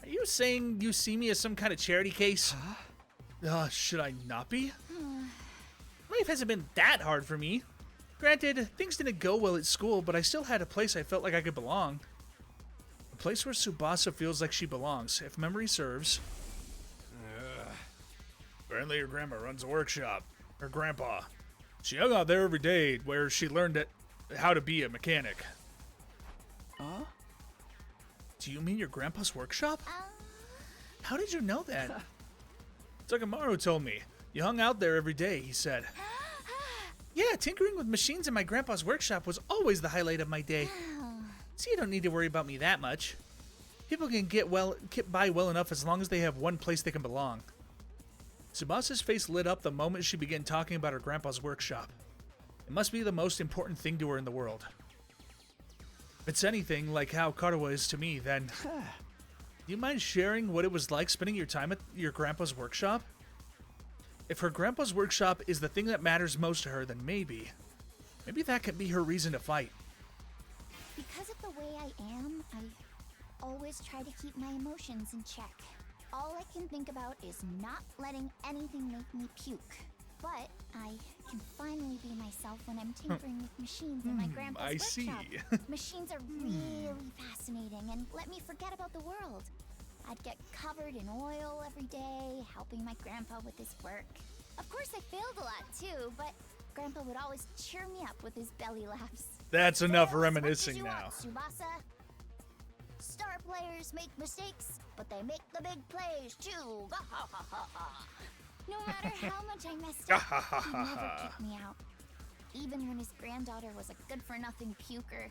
Are you saying you see me as some kind of charity case? Should I not be? Life hasn't been that hard for me. Granted, things didn't go well at school, but I still had a place I felt like I could belong. A place where Tsubasa feels like she belongs, if memory serves. Apparently your grandma runs a workshop. Her grandpa. She hung out there every day where she learned how to be a mechanic. Huh? Do you mean your grandpa's workshop? How did you know that? Takamaru told me. You hung out there every day, he said. Yeah, tinkering with machines in my grandpa's workshop was always the highlight of my day. So you don't need to worry about me that much. People can get by well enough as long as they have one place they can belong. Tsubasa's face lit up the moment she began talking about her grandpa's workshop. It must be the most important thing to her in the world. If it's anything like how Karawa is to me, then... do you mind sharing what it was like spending your time at your grandpa's workshop? If her grandpa's workshop is the thing that matters most to her, then maybe that can be her reason to fight. Because of the way I am, I always try to keep my emotions in check. All I can think about is not letting anything make me puke. But I can finally be myself when I'm tinkering with machines in my grandpa's I workshop. see. Machines are really fascinating and let me forget about the world. I'd get covered in oil every day, helping my grandpa with his work. Of course, I failed a lot too, but Grandpa would always cheer me up with his belly laughs. That's enough Fail as much reminiscing as you now. want, Tsubasa. Star players make mistakes, but they make the big plays too. No matter how much I messed up, he never kicked me out. Even when his granddaughter was a good-for-nothing puker,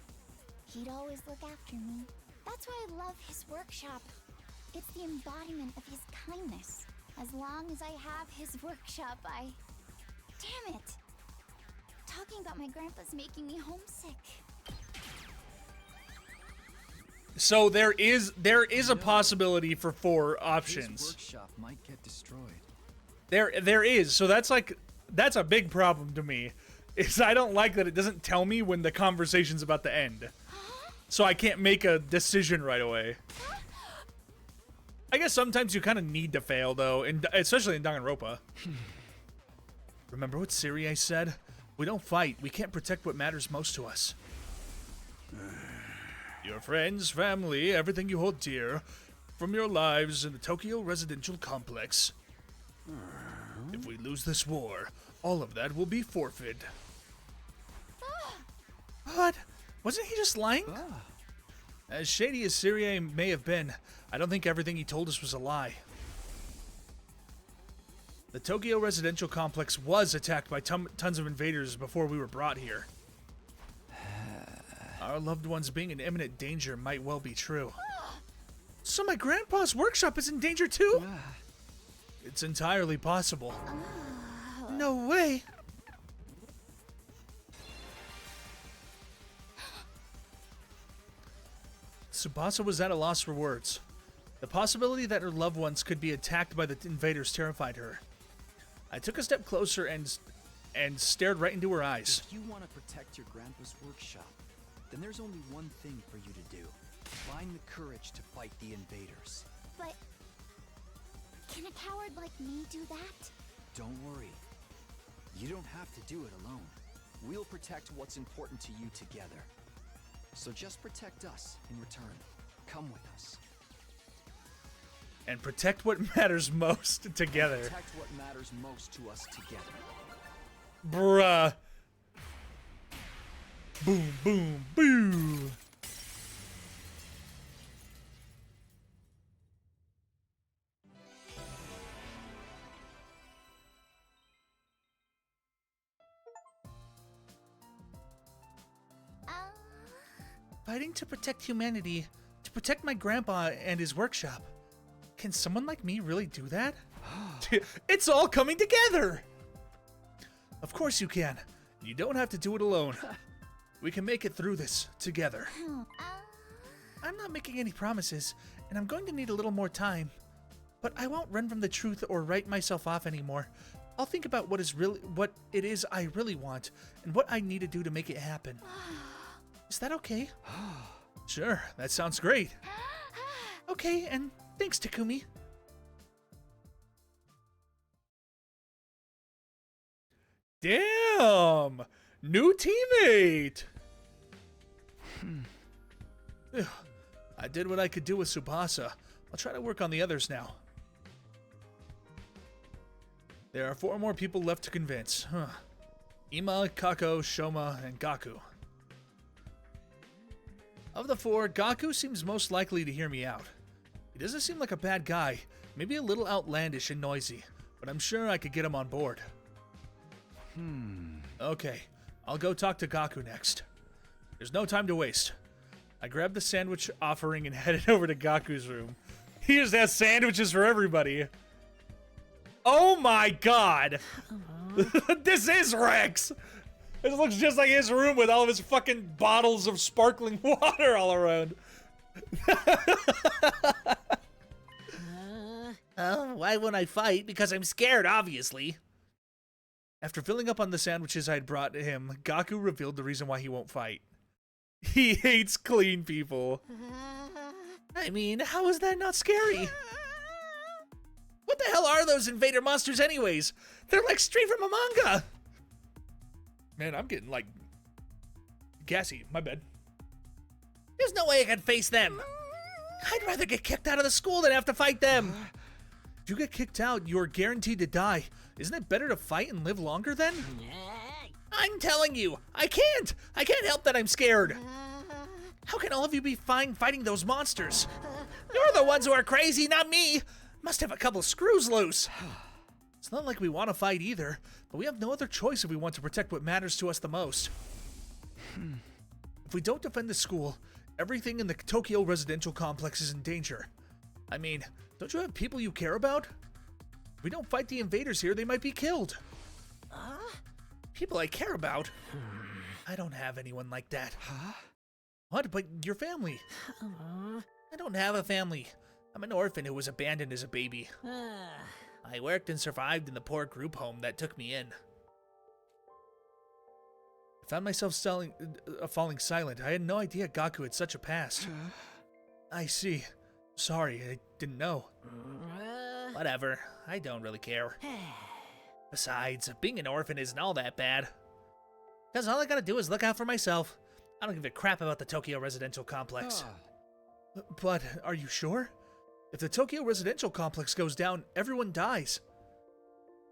he'd always look after me. That's why I love his workshop. It's the embodiment of his kindness. As long as I have his workshop, Damn it! Talking about my grandpa's making me homesick. So there is a possibility for 4 options. His workshop might get destroyed. There is. So that's a big problem to me. Is I don't like that it doesn't tell me when the conversation's about to end. So I can't make a decision right away. I guess sometimes you kind of need to fail though, especially in Danganronpa. Remember what Sirie said? We don't fight. We can't protect what matters most to us. Your friends, family, everything you hold dear, from your lives in the Tokyo residential complex. If we lose this war, all of that will be forfeit. What? Wasn't he just lying? As shady as Sirie may have been, I don't think everything he told us was a lie. The Tokyo residential complex was attacked by tons of invaders before we were brought here. Our loved ones being in imminent danger might well be true. So my grandpa's workshop is in danger too? It's entirely possible. No way. Tsubasa was at a loss for words. The possibility that her loved ones could be attacked by the invaders terrified her. I took a step closer and stared right into her eyes. If you want to protect your grandpa's workshop, then there's only one thing for you to do. Find the courage to fight the invaders. But can a coward like me do that? Don't worry. You don't have to do it alone. We'll protect what's important to you together. So just protect us in return. Come with us. And protect what matters most together. Protect what matters most to us together. Bruh. Boom, boom, boo. Fighting to protect humanity, to protect my grandpa and his workshop. Can someone like me really do that? It's all coming together! Of course you can. You don't have to do it alone. We can make it through this together. I'm not making any promises, and I'm going to need a little more time. But I won't run from the truth or write myself off anymore. I'll think about what it is I really want, and what I need to do to make it happen. Is that okay? Sure, that sounds great. Okay, and thanks, Takumi. Damn! New teammate! Ugh, I did what I could do with Tsubasa. I'll try to work on the others now. There are 4 more people left to convince. Ima, Kako, Shoma, and Gaku. Of the 4, Gaku seems most likely to hear me out. He doesn't seem like a bad guy, maybe a little outlandish and noisy, but I'm sure I could get him on board. Okay, I'll go talk to Gaku next. There's no time to waste. I grabbed the sandwich offering and headed over to Gaku's room. He just has sandwiches for everybody. Oh my god! This is Rex! This looks just like his room with all of his fucking bottles of sparkling water all around. Why won't I fight? Because I'm scared, obviously. After filling up on the sandwiches I had brought him, Gaku revealed the reason why he won't fight. He hates clean people. I mean, how is that not scary? What the hell are those invader monsters anyways? They're like straight from a manga. Man, I'm getting like gassy. My bad. There's no way I can face them. I'd rather get kicked out of the school than have to fight them. If you get kicked out, you're guaranteed to die. Isn't it better to fight and live longer then? I'm telling you, I can't. I can't help that I'm scared. How can all of you be fine fighting those monsters? You're the ones who are crazy, not me. Must have a couple screws loose. It's not like we want to fight either, but we have no other choice if we want to protect what matters to us the most. If we don't defend the school, everything in the Tokyo residential complex is in danger. I mean, don't you have people you care about? If we don't fight the invaders here, they might be killed. People I care about? I don't have anyone like that. Huh? What? But your family? I don't have a family. I'm an orphan who was abandoned as a baby. I worked and survived in the poor group home that took me in. I found myself falling silent. I had no idea Gaku had such a past. I see. Sorry, I didn't know. Whatever. I don't really care. Besides, being an orphan isn't all that bad. Because all I gotta do is look out for myself. I don't give a crap about the Tokyo residential complex. But are you sure? If the Tokyo residential complex goes down, everyone dies.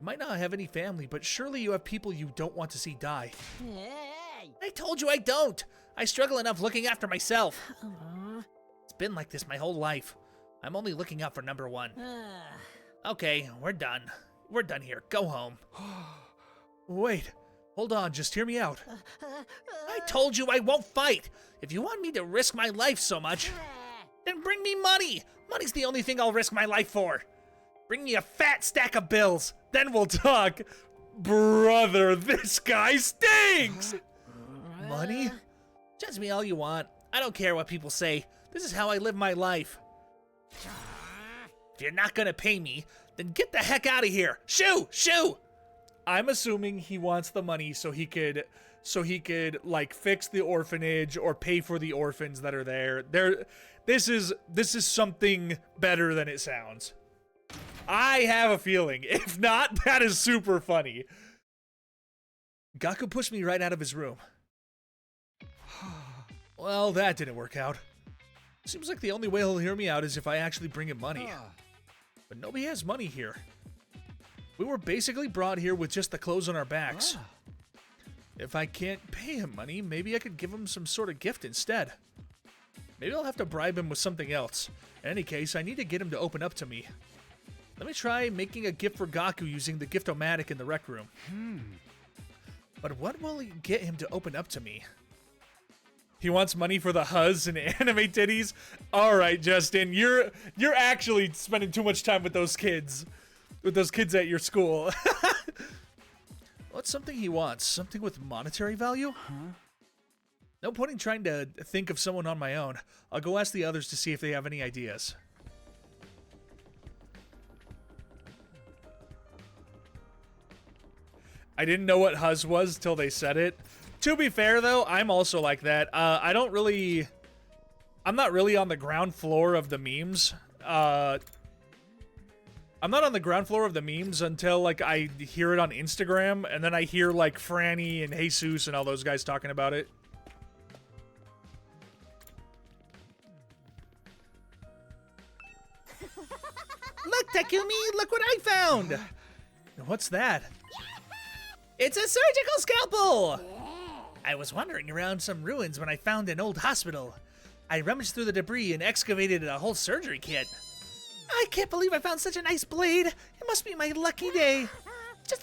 You might not have any family, but surely you have people you don't want to see die. I told you I don't. I struggle enough looking after myself. It's been like this my whole life. I'm only looking out for number one. Okay, we're done. We're done here. Go home. Wait, hold on, just hear me out. I told you I won't fight. If you want me to risk my life so much, then bring me money. Money's the only thing I'll risk my life for. Bring me a fat stack of bills. Then we'll talk. Brother, this guy stinks! Money? Judge me all you want. I don't care what people say. This is how I live my life. If you're not gonna pay me, then get the heck out of here. Shoo! Shoo! I'm assuming he wants the money so he could like fix the orphanage or pay for the orphans that are there. This is something better than it sounds. I have a feeling. If not, that is super funny. Gaku pushed me right out of his room. Well, that didn't work out. Seems like the only way he'll hear me out is if I actually bring him money. But nobody has money here. We were basically brought here with just the clothes on our backs. If I can't pay him money, maybe I could give him some sort of gift instead. Maybe I'll have to bribe him with something else. In any case, I need to get him to open up to me. Let me try making a gift for Gaku using the Gift-O-Matic in the rec room. But what will get him to open up to me? He wants money for the huzz and anime titties? Alright, Justin, you're actually spending too much time with those kids. With those kids at your school. What's something he wants? Something with monetary value? No point in trying to think of someone on my own. I'll go ask the others to see if they have any ideas. I didn't know what huzz was till they said it. To be fair, though, I'm also like that. I'm not really on the ground floor of the memes. I'm not on the ground floor of the memes until, like, I hear it on Instagram, and then I hear, like, Franny and Jesus and all those guys talking about it. Look, Takumi, look what I found! What's that? It's a surgical scalpel! I was wandering around some ruins when I found an old hospital. I rummaged through the debris and excavated a whole surgery kit. I can't believe I found such a nice blade. It must be my lucky day. Just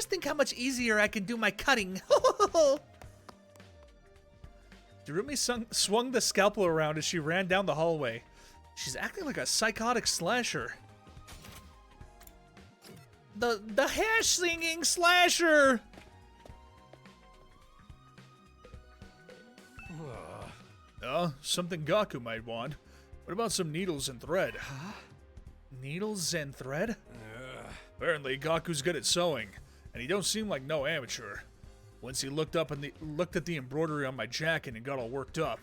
think how much easier I can do my cutting. Darumi swung the scalpel around as she ran down the hallway. She's acting like a psychotic slasher. The hash slinging slasher. Something Gaku might want. What about some needles and thread? Huh? Needles and thread? Apparently, Gaku's good at sewing, and he don't seem like no amateur. Once he looked at the embroidery on my jacket and got all worked up.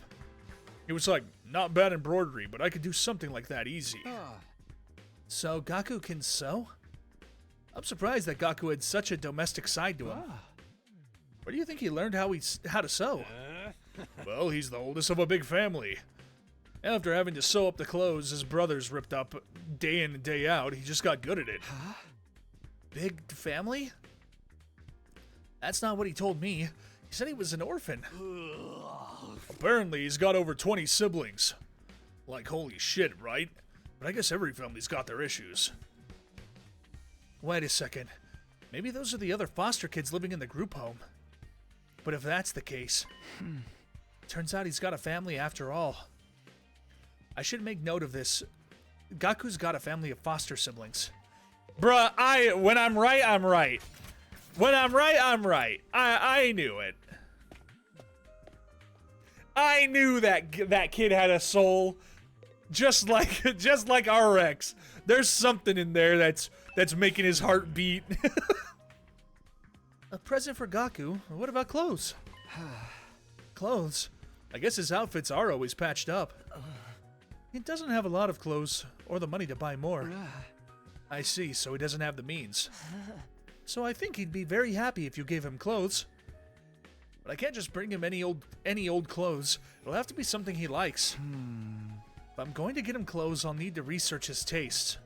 He was like, not bad embroidery, but I could do something like that easy. So Gaku can sew? I'm surprised that Gaku had such a domestic side to him. Where do you think he learned how to sew? Well, he's the oldest of a big family. After having to sew up the clothes his brothers ripped up day in and day out, he just got good at it. Huh? Big family? That's not what he told me. He said he was an orphan. Apparently, he's got over 20 siblings. Like, holy shit, right? But I guess every family's got their issues. Wait a second. Maybe those are the other foster kids living in the group home. But if that's the case, turns out he's got a family after all. I should make note of this. Gaku's got a family of foster siblings. Bruh, when I'm right, I'm right. When I'm right, I'm right. I knew it. I knew that kid had a soul. Just like RX. There's something in there that's making his heart beat. A present for Gaku? What about clothes? Clothes? I guess his outfits are always patched up. He doesn't have a lot of clothes, or the money to buy more. I see, so he doesn't have the means. So I think he'd be very happy if you gave him clothes. But I can't just bring him any old clothes. It'll have to be something he likes. If I'm going to get him clothes, I'll need to research his tastes.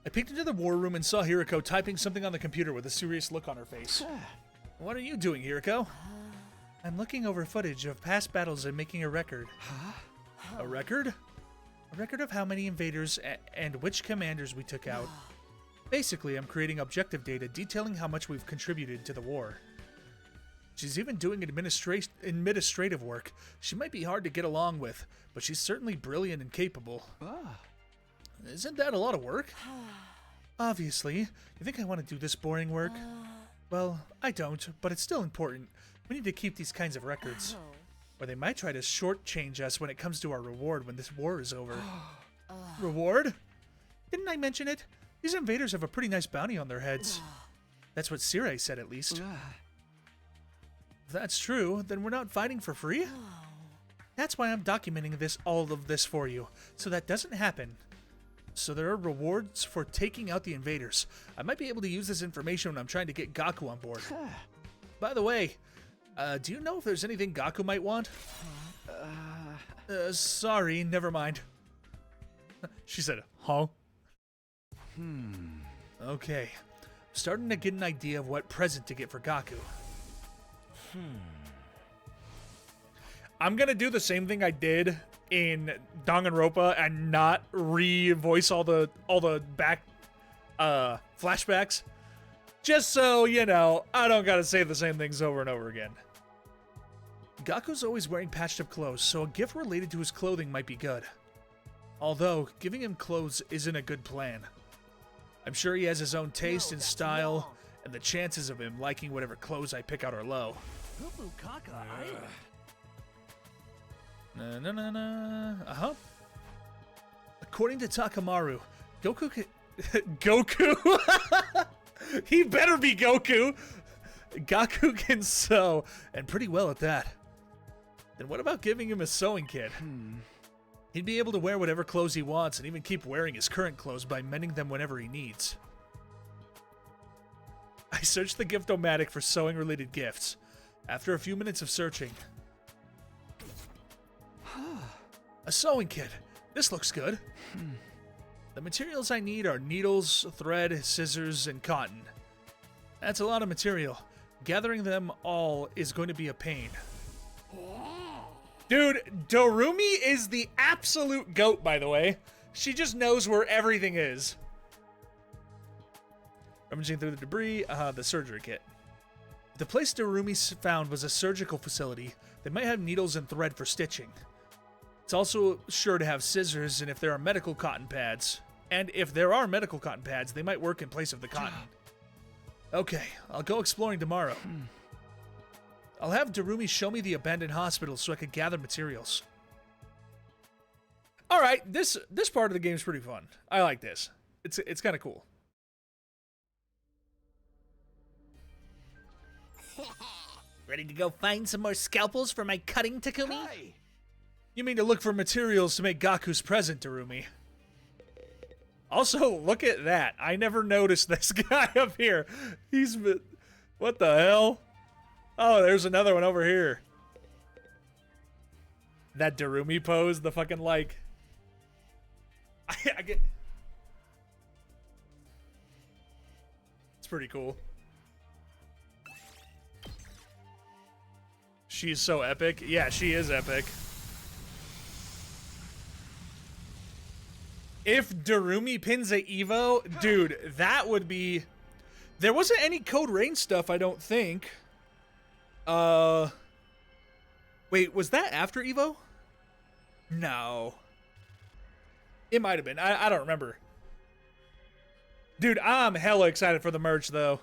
I peeked into the war room and saw Hiriko typing something on the computer with a serious look on her face. What are you doing, Hiriko? I'm looking over footage of past battles and making a record. A record? A record of how many invaders and which commanders we took out. Basically, I'm creating objective data detailing how much we've contributed to the war. She's even doing administrative work. She might be hard to get along with, but she's certainly brilliant and capable. Isn't that a lot of work? Obviously. You think I want to do this boring work? Well, I don't, but it's still important. We need to keep these kinds of records. Or they might try to shortchange us when it comes to our reward when this war is over. Reward? Didn't I mention it? These invaders have a pretty nice bounty on their heads. That's what Sirei said, at least. If that's true, then we're not fighting for free? That's why I'm documenting all of this for you, so that doesn't happen. So there are rewards for taking out the invaders. I might be able to use this information when I'm trying to get Gaku on board. By the way, do you know if there's anything Gaku might want? Sorry, never mind. She said, huh? Okay. I'm starting to get an idea of what present to get for Gaku. I'm gonna do the same thing I did in Danganronpa and not re-voice all the back flashbacks. Just so, you know, I don't gotta say the same things over and over again. Gaku's always wearing patched up clothes, so a gift related to his clothing might be good. Although, giving him clothes isn't a good plan. I'm sure he has his own taste and style, and the chances of him liking whatever clothes I pick out are low. According to Takamaru, Goku can... Goku? He better be Goku! Gaku can sew, and pretty well at that. Then what about giving him a sewing kit? He'd be able to wear whatever clothes he wants and even keep wearing his current clothes by mending them whenever he needs. I searched the Gift-O-Matic for sewing-related gifts. After a few minutes of searching... A sewing kit. This looks good. The materials I need are needles, thread, scissors, and cotton. That's a lot of material. Gathering them all is going to be a pain. Dude, Dorumi is the absolute goat, by the way. She just knows where everything is. Rummaging through the debris, the surgery kit. The place Darumi found was a surgical facility. They might have needles and thread for stitching. It's also sure to have scissors, and if there are medical cotton pads. And if there are medical cotton pads, they might work in place of the cotton. Okay, I'll go exploring tomorrow. I'll have Darumi show me the abandoned hospital so I can gather materials. All right, this part of the game is pretty fun. I like this. It's kind of cool. Ready to go find some more scalpels for my cutting, Takumi? Hey! You mean to look for materials to make Gaku's present, Darumi? Also, look at that. I never noticed this guy up here. What the hell? Oh, there's another one over here. That Darumi pose, the fucking like. I get. It's pretty cool. She's so epic. Yeah, she is epic. If Darumi pins a Evo, dude, that would be... There wasn't any Code Rain stuff, I don't think. Wait, was that after Evo? No. It might have been. I don't remember. Dude, I'm hella excited for the merch, though.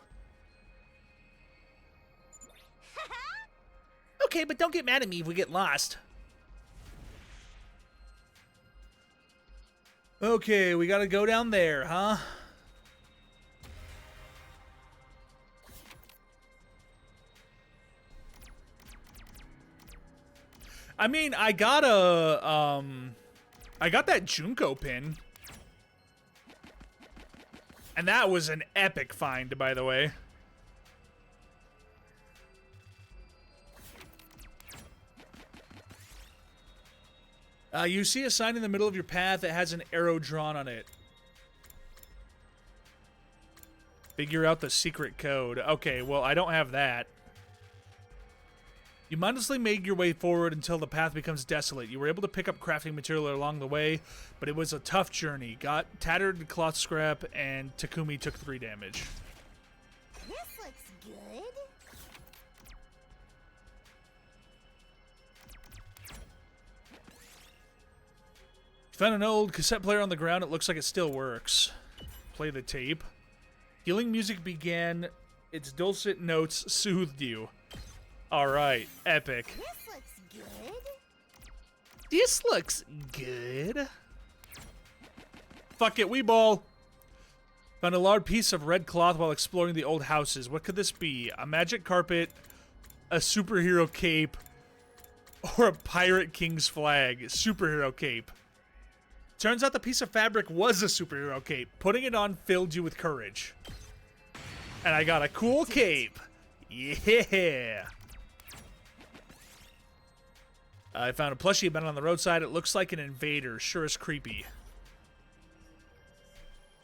Okay, but don't get mad at me if we get lost. Okay, we gotta go down there, huh? I mean, I got that Junko pin. And that was an epic find, by the way. You see a sign in the middle of your path that has an arrow drawn on it. Figure out the secret code. Okay, well, I don't have that. You mindlessly made your way forward until the path becomes desolate. You were able to pick up crafting material along the way, but it was a tough journey. Got tattered cloth scrap, and Takumi took 3 damage. This looks good. Found an old cassette player on the ground. It looks like it still works. Play the tape. Healing music began. Its dulcet notes soothed you. Alright, epic. This looks good. This looks good. Fuck it, we ball. Found a large piece of red cloth while exploring the old houses. What could this be? A magic carpet, a superhero cape, or a pirate king's flag? Superhero cape. Turns out the piece of fabric was a superhero cape. Putting it on filled you with courage. And I got a cool cape. Yeah. I found a plushie abandoned on the roadside. It looks like an invader. Sure is creepy.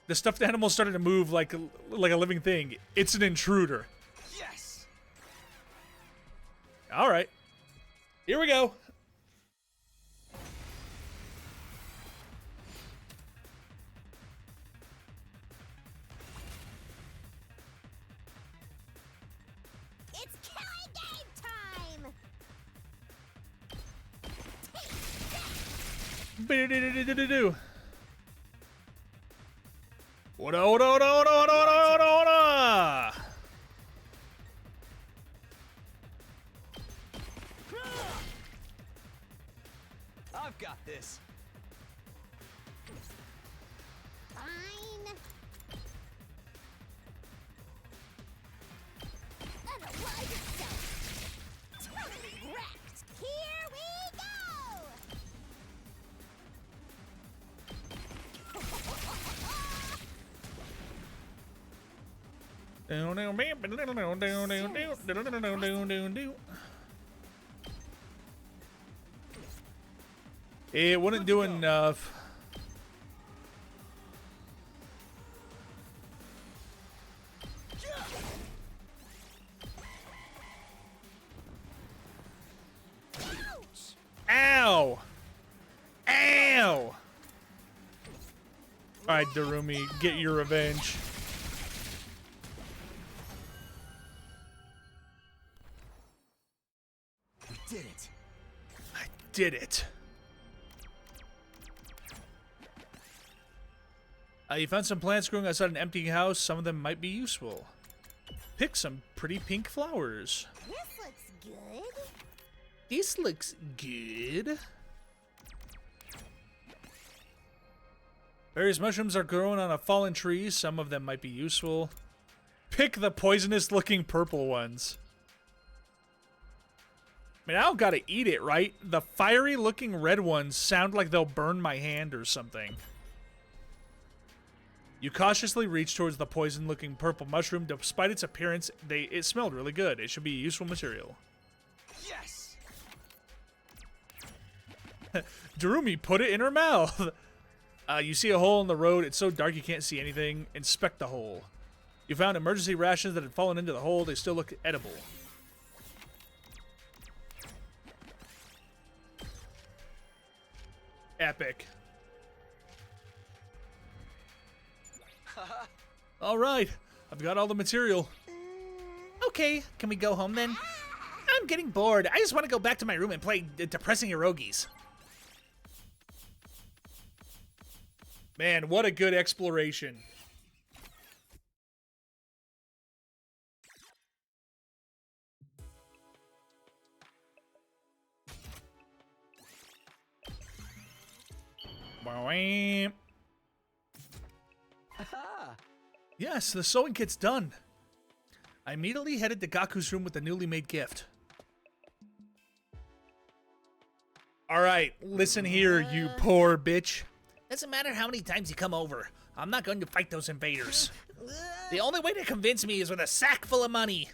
The stuffed animal started to move like a living thing. It's an intruder. Yes! All right. Here we go. It's killing game time! Do. What? I've got this. Fine. Analyze itself. Totally wrecked. Here we go. It wouldn't do enough. Ow! Ow! Alright, Darumi, get your revenge. did it. I did it. You found some plants growing outside an empty house. Some of them might be useful. Pick some pretty pink flowers. This looks good. This looks good. Various mushrooms are growing on a fallen tree. Some of them might be useful. Pick the poisonous looking purple ones. I mean, I don't gotta eat it, right? The fiery looking red ones sound like they'll burn my hand or something. You cautiously reach towards the poison-looking purple mushroom. Despite its appearance, it smelled really good. It should be useful material. Yes! Darumi put it in her mouth. You see a hole in the road. It's so dark you can't see anything. Inspect the hole. You found emergency rations that had fallen into the hole. They still look edible. Epic. All right, I've got all the material. Okay, can we go home then? I'm getting bored. I just want to go back to my room and play depressing erogies. Man, what a good exploration. Wham. Yes, the sewing kit's done. I immediately headed to Gaku's room with the newly made gift. Alright, listen here, you poor bitch. Doesn't matter how many times you come over. I'm not going to fight those invaders. The only way to convince me is with a sack full of money.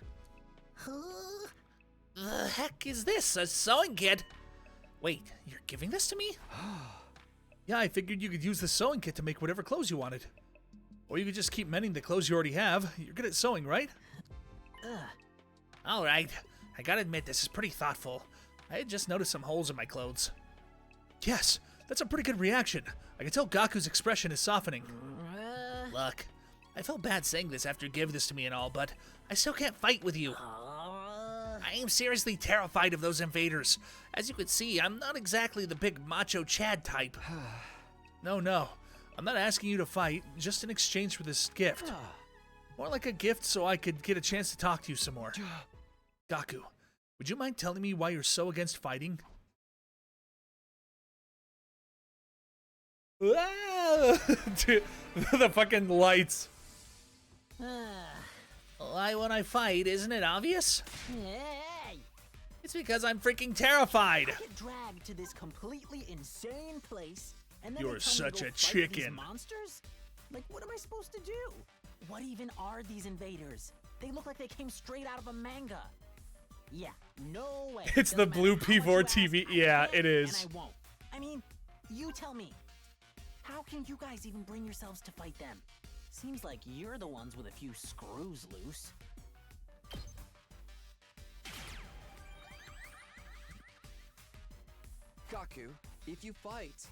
The heck is this? A sewing kit? Wait, you're giving this to me? Yeah, I figured you could use the sewing kit to make whatever clothes you wanted. Or you could just keep mending the clothes you already have. You're good at sewing, right? All right. I gotta admit, this is pretty thoughtful. I had just noticed some holes in my clothes. Yes, that's a pretty good reaction. I can tell Gaku's expression is softening. Look, I felt bad saying this after you gave this to me and all, but I still can't fight with you. I am seriously terrified of those invaders. As you can see, I'm not exactly the big macho Chad type. No. I'm not asking you to fight, just in exchange for this gift. More like a gift so I could get a chance to talk to you some more. Gaku, would you mind telling me why you're so against fighting? Dude, the fucking lights. Why won't I fight? Isn't it obvious? Hey! It's because I'm freaking terrified. Get dragged to this completely insane place, and then You're they tell me such to go a fight chicken. These monsters? Like, what am I supposed to do? What even are these invaders? They look like they came straight out of a manga. Yeah, no way. It's the Doesn't blue matter how P4 much you ask, TV. I Yeah, can't, it is. And I won't. I mean, you tell me. How can you guys even bring yourselves to fight them? Seems like you're the ones with a few screws loose. Gaku, if you fight,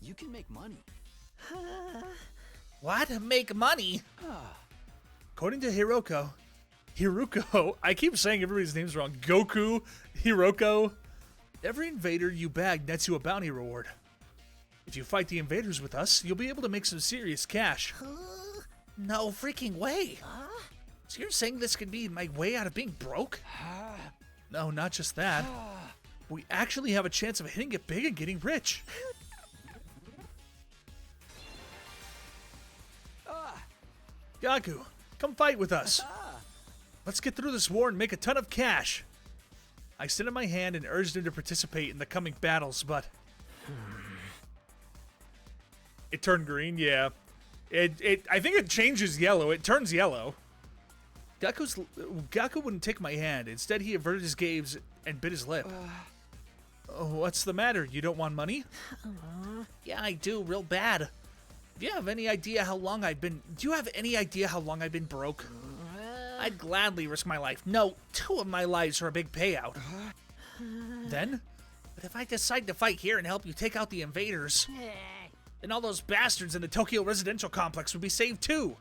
you can make money. What? Make money? According to Hiruko, I keep saying everybody's names wrong. Goku, Hiroko. Every invader you bag nets you a bounty reward. If you fight the invaders with us, you'll be able to make some serious cash. No freaking way. So you're saying this could be my way out of being broke? No, not just that. We actually have a chance of hitting it big and getting rich. Gaku, come fight with us. Let's get through this war and make a ton of cash. I extended my hand and urged him to participate in the coming battles, but... It turned green, yeah. I think it changes yellow. It turns yellow. Gaku wouldn't take my hand. Instead, he averted his gaze and bit his lip. Oh, what's the matter? You don't want money? Yeah, I do, real bad. Do you have any idea how long I've been... Do you have any idea how long I've been broke? I'd gladly risk my life. No, 2 of my lives for a big payout. Then? But if I decide to fight here and help you take out the invaders, Hey. then all those bastards in the Tokyo residential complex would be saved too.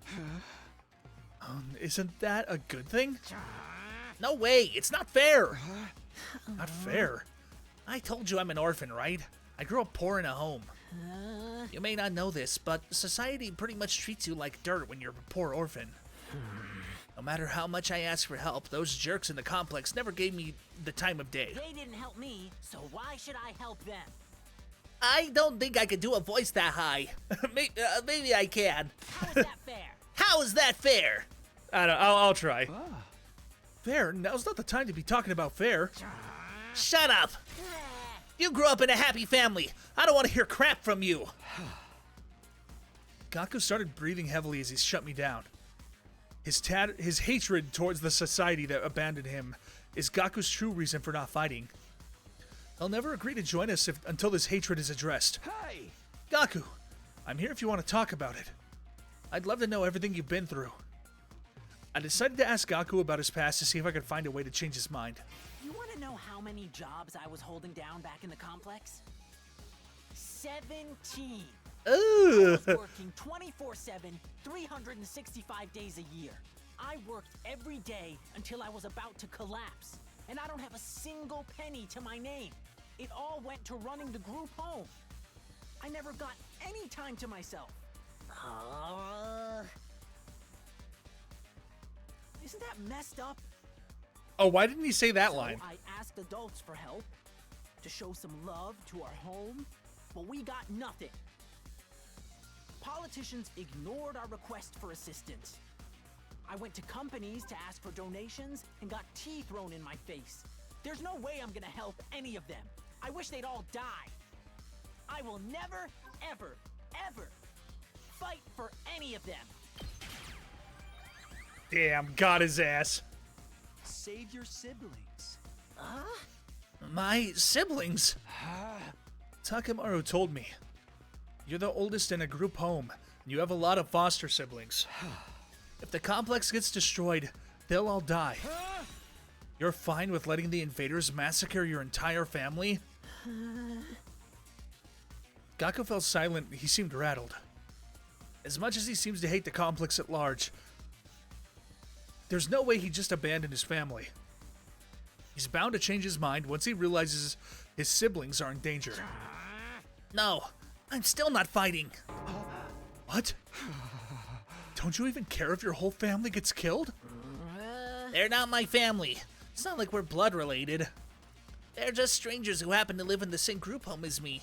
Isn't that a good thing? No way, it's not fair. Not fair. I told you I'm an orphan, right? I grew up poor in a home. You may not know this, but society pretty much treats you like dirt when you're a poor orphan. No matter how much I asked for help, those jerks in the complex never gave me the time of day. They didn't help me, so why should I help them? I don't think I could do a voice that high. Maybe I can. How is that fair? How is that fair? I don't. I'll try. Fair? Now's not the time to be talking about fair. Shut up! You grew up in a happy family. I don't want to hear crap from you. Gaku started breathing heavily as he shut me down. His hatred towards the society that abandoned him is Gaku's true reason for not fighting. He'll never agree to join us until this hatred is addressed. Hey! Gaku, I'm here if you want to talk about it. I'd love to know everything you've been through. I decided to ask Gaku about his past to see if I could find a way to change his mind. You want to know how many jobs I was holding down back in the complex? 17. Ugh. Working 24/7, 365 days a year. I worked every day until I was about to collapse, and I don't have a single penny to my name. It all went to running the group home. I never got any time to myself. Isn't that messed up? Oh, why didn't he say that So line? I asked adults for help, to show some love to our home, but we got nothing. Politicians ignored our request for assistance. I went to companies to ask for donations and got tea thrown in my face. There's no way I'm gonna help any of them. I wish they'd all die. I will never, ever, ever fight for any of them. Damn, got his ass. Save your siblings. My siblings. Takemaru told me. You're the oldest in a group home, and you have a lot of foster siblings. If the complex gets destroyed, they'll all die. You're fine with letting the invaders massacre your entire family? Gaku fell silent. He seemed rattled. As much as he seems to hate the complex at large, there's no way he just abandoned his family. He's bound to change his mind once he realizes his siblings are in danger. No, I'm still not fighting. What? Don't you even care if your whole family gets killed? They're not my family. It's not like we're blood related. They're just strangers who happen to live in the same group home as me.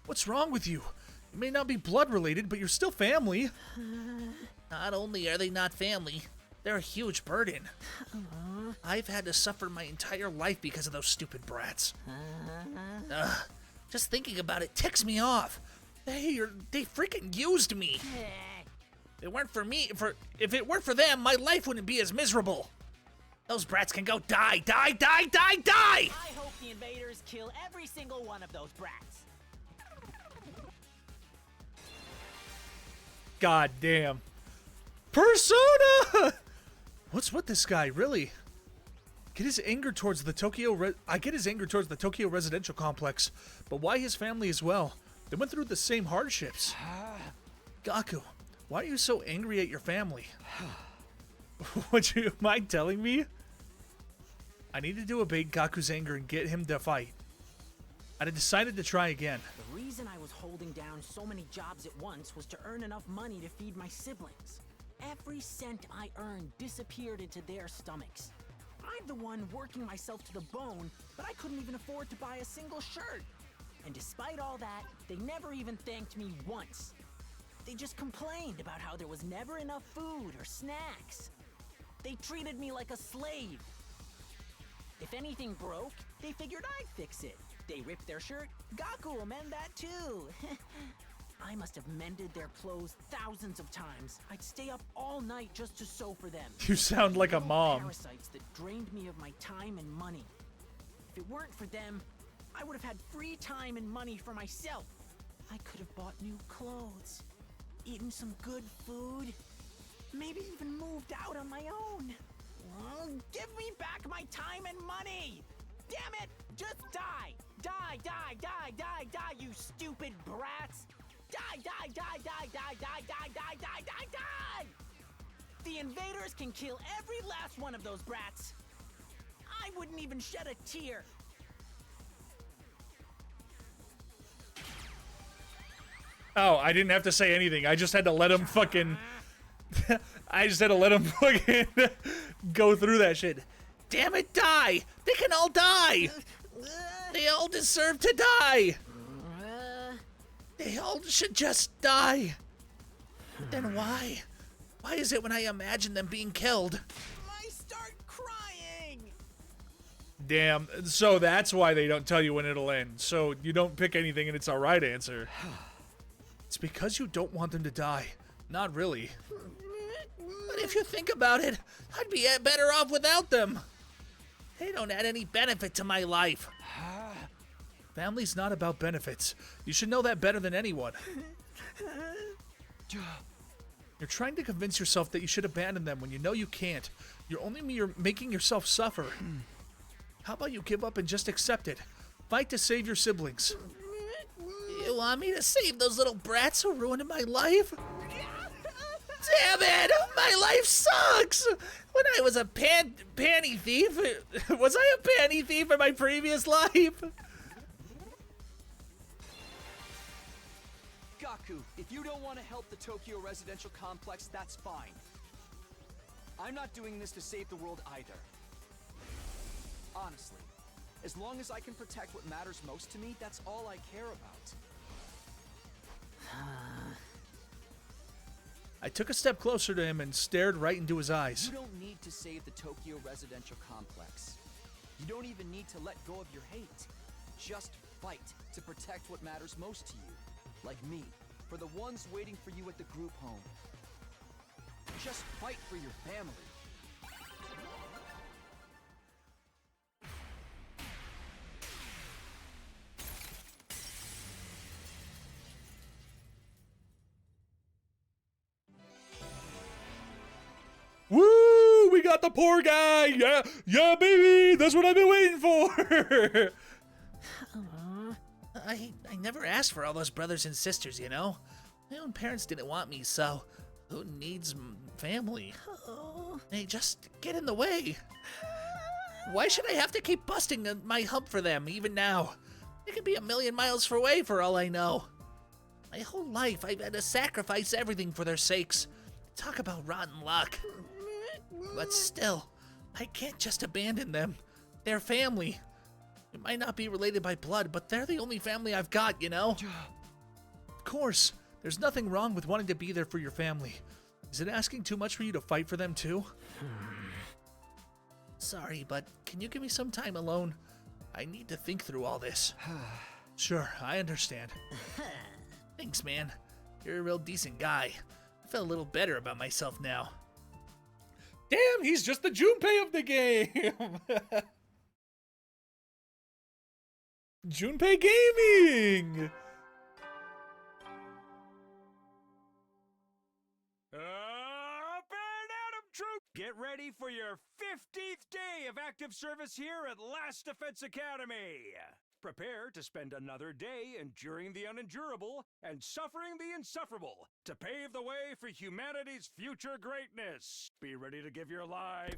What's wrong with you? You may not be blood related, but you're still family. Not only are they not family, they're a huge burden. I've had to suffer my entire life because of those stupid brats. Just thinking about it ticks me off. They freaking used me. If it weren't for me, if it weren't for them, my life wouldn't be as miserable. Those brats can go die, die, die, die, die! I hope the invaders kill every single one of those brats. God damn. Persona! What's with this guy, really? I get his anger towards the Tokyo residential complex, but why his family as well? They went through the same hardships. Gaku, why are you so angry at your family? Would you mind telling me? I needed to abate Gaku's anger and get him to fight. I decided to try again. The reason I was holding down so many jobs at once was to earn enough money to feed my siblings. Every cent I earned disappeared into their stomachs. I'm the one working myself to the bone, but I couldn't even afford to buy a single shirt. And despite all that, they never even thanked me once. They just complained about how there was never enough food or snacks. They treated me like a slave. If anything broke, they figured I'd fix it. They ripped their shirt, Gaku will mend that too. I must have mended their clothes thousands of times. I'd stay up all night just to sew for them. You sound like a Little mom. Parasites that drained me of my time and money. If it weren't for them, I would have had free time and money for myself. I could have bought new clothes, eaten some good food, maybe even moved out on my own. Well, give me back my time and money! Damn it! Just die! Die, die, die, die, die, you stupid brats! Die, die, die, die, die, die, die, die, die, die, die! The invaders can kill every last one of those brats. I wouldn't even shed a tear. Oh, I didn't have to say anything. I just had to let him fucking... I just had to let him fucking go through that shit. Damn it, die! They can all die! They all deserve to die! They all should just die. Then why? Why is it when I imagine them being killed? I start crying. Damn, so that's why they don't tell you when it'll end. So you don't pick anything and it's a right answer. It's because you don't want them to die. Not really. But if you think about it, I'd be better off without them. They don't add any benefit to my life. Family's not about benefits. You should know that better than anyone. You're trying to convince yourself that you should abandon them when you know you can't. You're making yourself suffer. How about you give up and just accept it? Fight to save your siblings. You want me to save those little brats who ruined my life? Damn it! My life sucks! When I was a panty thief, was I a panty thief in my previous life? Gaku, if you don't want to help the Tokyo residential complex, that's fine. I'm not doing this to save the world either. Honestly, as long as I can protect what matters most to me, that's all I care about. I took a step closer to him and stared right into his eyes. You don't need to save the Tokyo residential complex. You don't even need to let go of your hate. Just fight to protect what matters most to you. Like me, for the ones waiting for you at the group home. Just fight for your family. Woo! We got the poor guy! Yeah, yeah, baby! That's what I've been waiting for! I never asked for all those brothers and sisters, you know? My own parents didn't want me, so who needs family? They just get in the way. Why should I have to keep busting my hump for them, even now? They could be a million miles away for all I know. My whole life, I've had to sacrifice everything for their sakes. Talk about rotten luck. But still, I can't just abandon them. They're family. We might not be related by blood, but they're the only family I've got, you know? Of course, there's nothing wrong with wanting to be there for your family. Is it asking too much for you to fight for them too? Sorry, but can you give me some time alone? I need to think through all this. Sure, I understand. Thanks, man. You're a real decent guy. I feel a little better about myself now. Damn, he's just the Junpei of the game! Junpei Gaming! Up and at 'em, troop! Get ready for your 50th day of active service here at Last Defense Academy. Prepare to spend another day enduring the unendurable and suffering the insufferable to pave the way for humanity's future greatness. Be ready to give your life.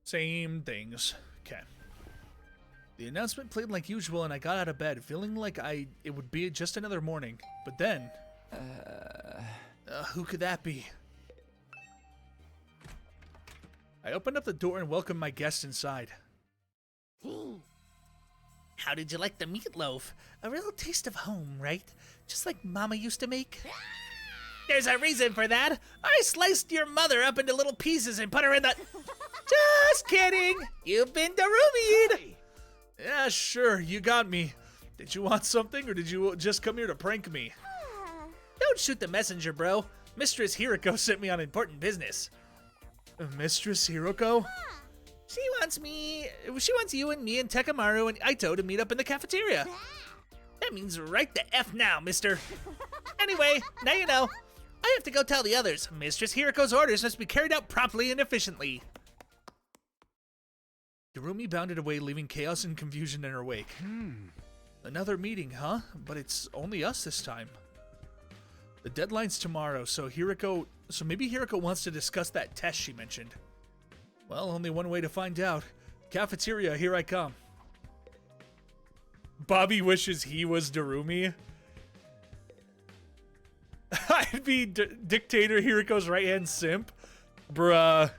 Same things. Okay. The announcement played like usual and I got out of bed feeling like it would be just another morning. But then... who could that be? I opened up the door and welcomed my guests inside. How did you like the meatloaf? A real taste of home, right? Just like Mama used to make? There's a reason for that. I sliced your mother up into little pieces and put her in the... Just kidding! You've been Darumied! Yeah, sure, you got me. Did you want something, or did you just come here to prank me? Don't shoot the messenger, bro. Mistress Hiroko sent me on important business. Mistress Hiroko? She wants you and me and Tekamaru and Aito to meet up in the cafeteria. That means right the F now, mister. Anyway, now you know. I have to go tell the others. Mistress Hiroko's orders must be carried out promptly and efficiently. Darumi bounded away, leaving chaos and confusion in her wake. Another meeting, huh? But it's only us this time. The deadline's tomorrow, so maybe Hiroko wants to discuss that test she mentioned. Well, only one way to find out. Cafeteria, here I come. Bobby wishes he was Darumi. I'd be Dictator Hiriko's right-hand simp. Bruh.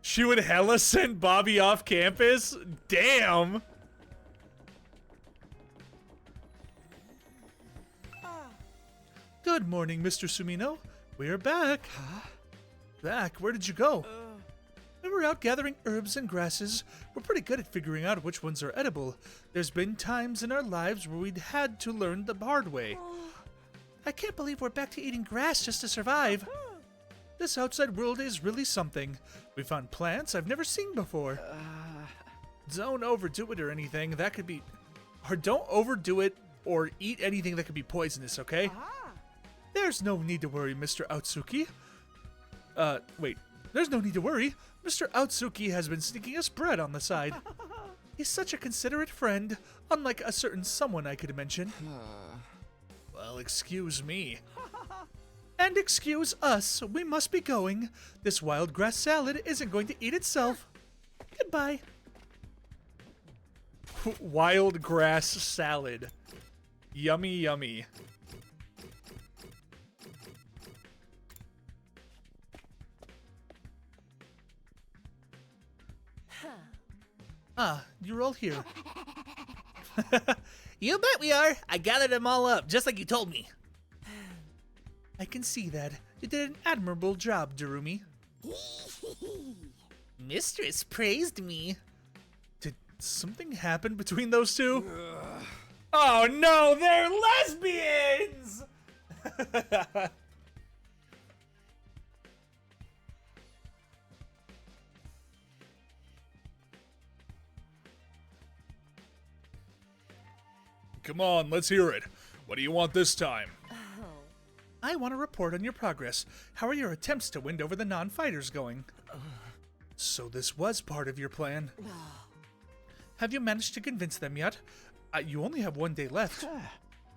She would hella send Bobby off campus? Damn. Good morning, Mr. Sumino. We're back. Back? Where did you go? We were out gathering herbs and grasses. We're pretty good at figuring out which ones are edible. There's been times in our lives where we'd had to learn the hard way. I can't believe we're back to eating grass just to survive. This outside world is really something. We found plants I've never seen before. Don't overdo it or anything. That could be... Or don't overdo it or eat anything that could be poisonous, okay? There's no need to worry, Mr. Outsuki. Wait. There's no need to worry. Mr. Outsuki has been sneaking us bread on the side. He's such a considerate friend, unlike a certain someone I could mention. Well, excuse me. And excuse us. We must be going. This wild grass salad isn't going to eat itself. Goodbye. Wild grass salad. Yummy, yummy. Ah, you're all here. You bet we are. I gathered them all up, just like you told me. I can see that. You did an admirable job, Darumi. Mistress praised me. Did something happen between those two? Oh no, they're lesbians! Come on, let's hear it. What do you want this time? I want to report on your progress. How are your attempts to win over the non-fighters going? So this was part of your plan. Have you managed to convince them yet? You only have one day left.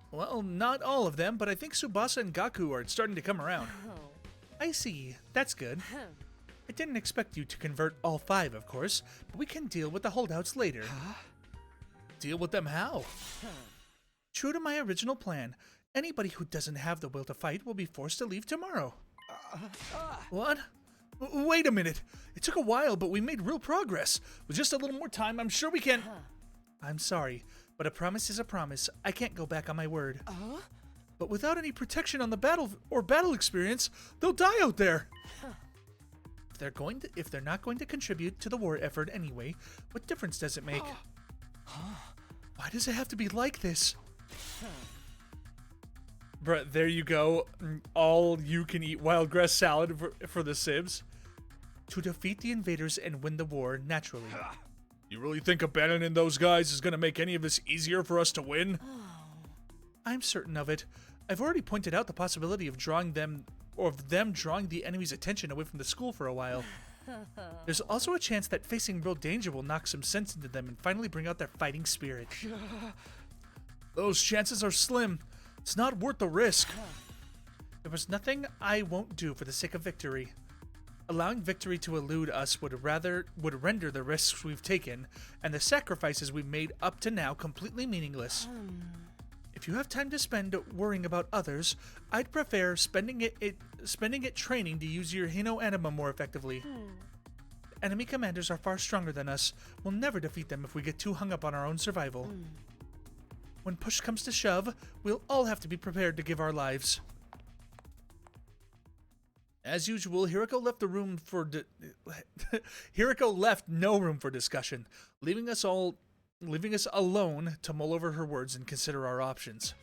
Well, not all of them, but I think Tsubasa and Gaku are starting to come around. I see. That's good. I didn't expect you to convert all 5, of course, but we can deal with the holdouts later. Deal with them how? True to my original plan, anybody who doesn't have the will to fight will be forced to leave tomorrow. What? Wait a minute. It took a while, but we made real progress. With just a little more time, I'm sure we can... I'm sorry, but a promise is a promise. I can't go back on my word. But without any protection on the battle experience, they'll die out there. If they're not going to contribute to the war effort anyway, what difference does it make? Why does it have to be like this? Bruh, there you go. All you can eat wild grass salad for the Sibs. To defeat the invaders and win the war naturally. You really think abandoning those guys is gonna make any of this easier for us to win? I'm certain of it. I've already pointed out the possibility of them drawing the enemy's attention away from the school for a while. There's also a chance that facing real danger will knock some sense into them and finally bring out their fighting spirit. Those chances are slim. It's not worth the risk. There was nothing I won't do for the sake of victory. Allowing victory to elude us would render the risks we've taken and the sacrifices we've made up to now completely meaningless. If you have time to spend worrying about others, I'd prefer spending it training to use your Hino Anima more effectively. Enemy commanders are far stronger than us. We'll never defeat them if we get too hung up on our own survival. When push comes to shove, we'll all have to be prepared to give our lives. As usual, Hiriko left no room for discussion, leaving us alone to mull over her words and consider our options.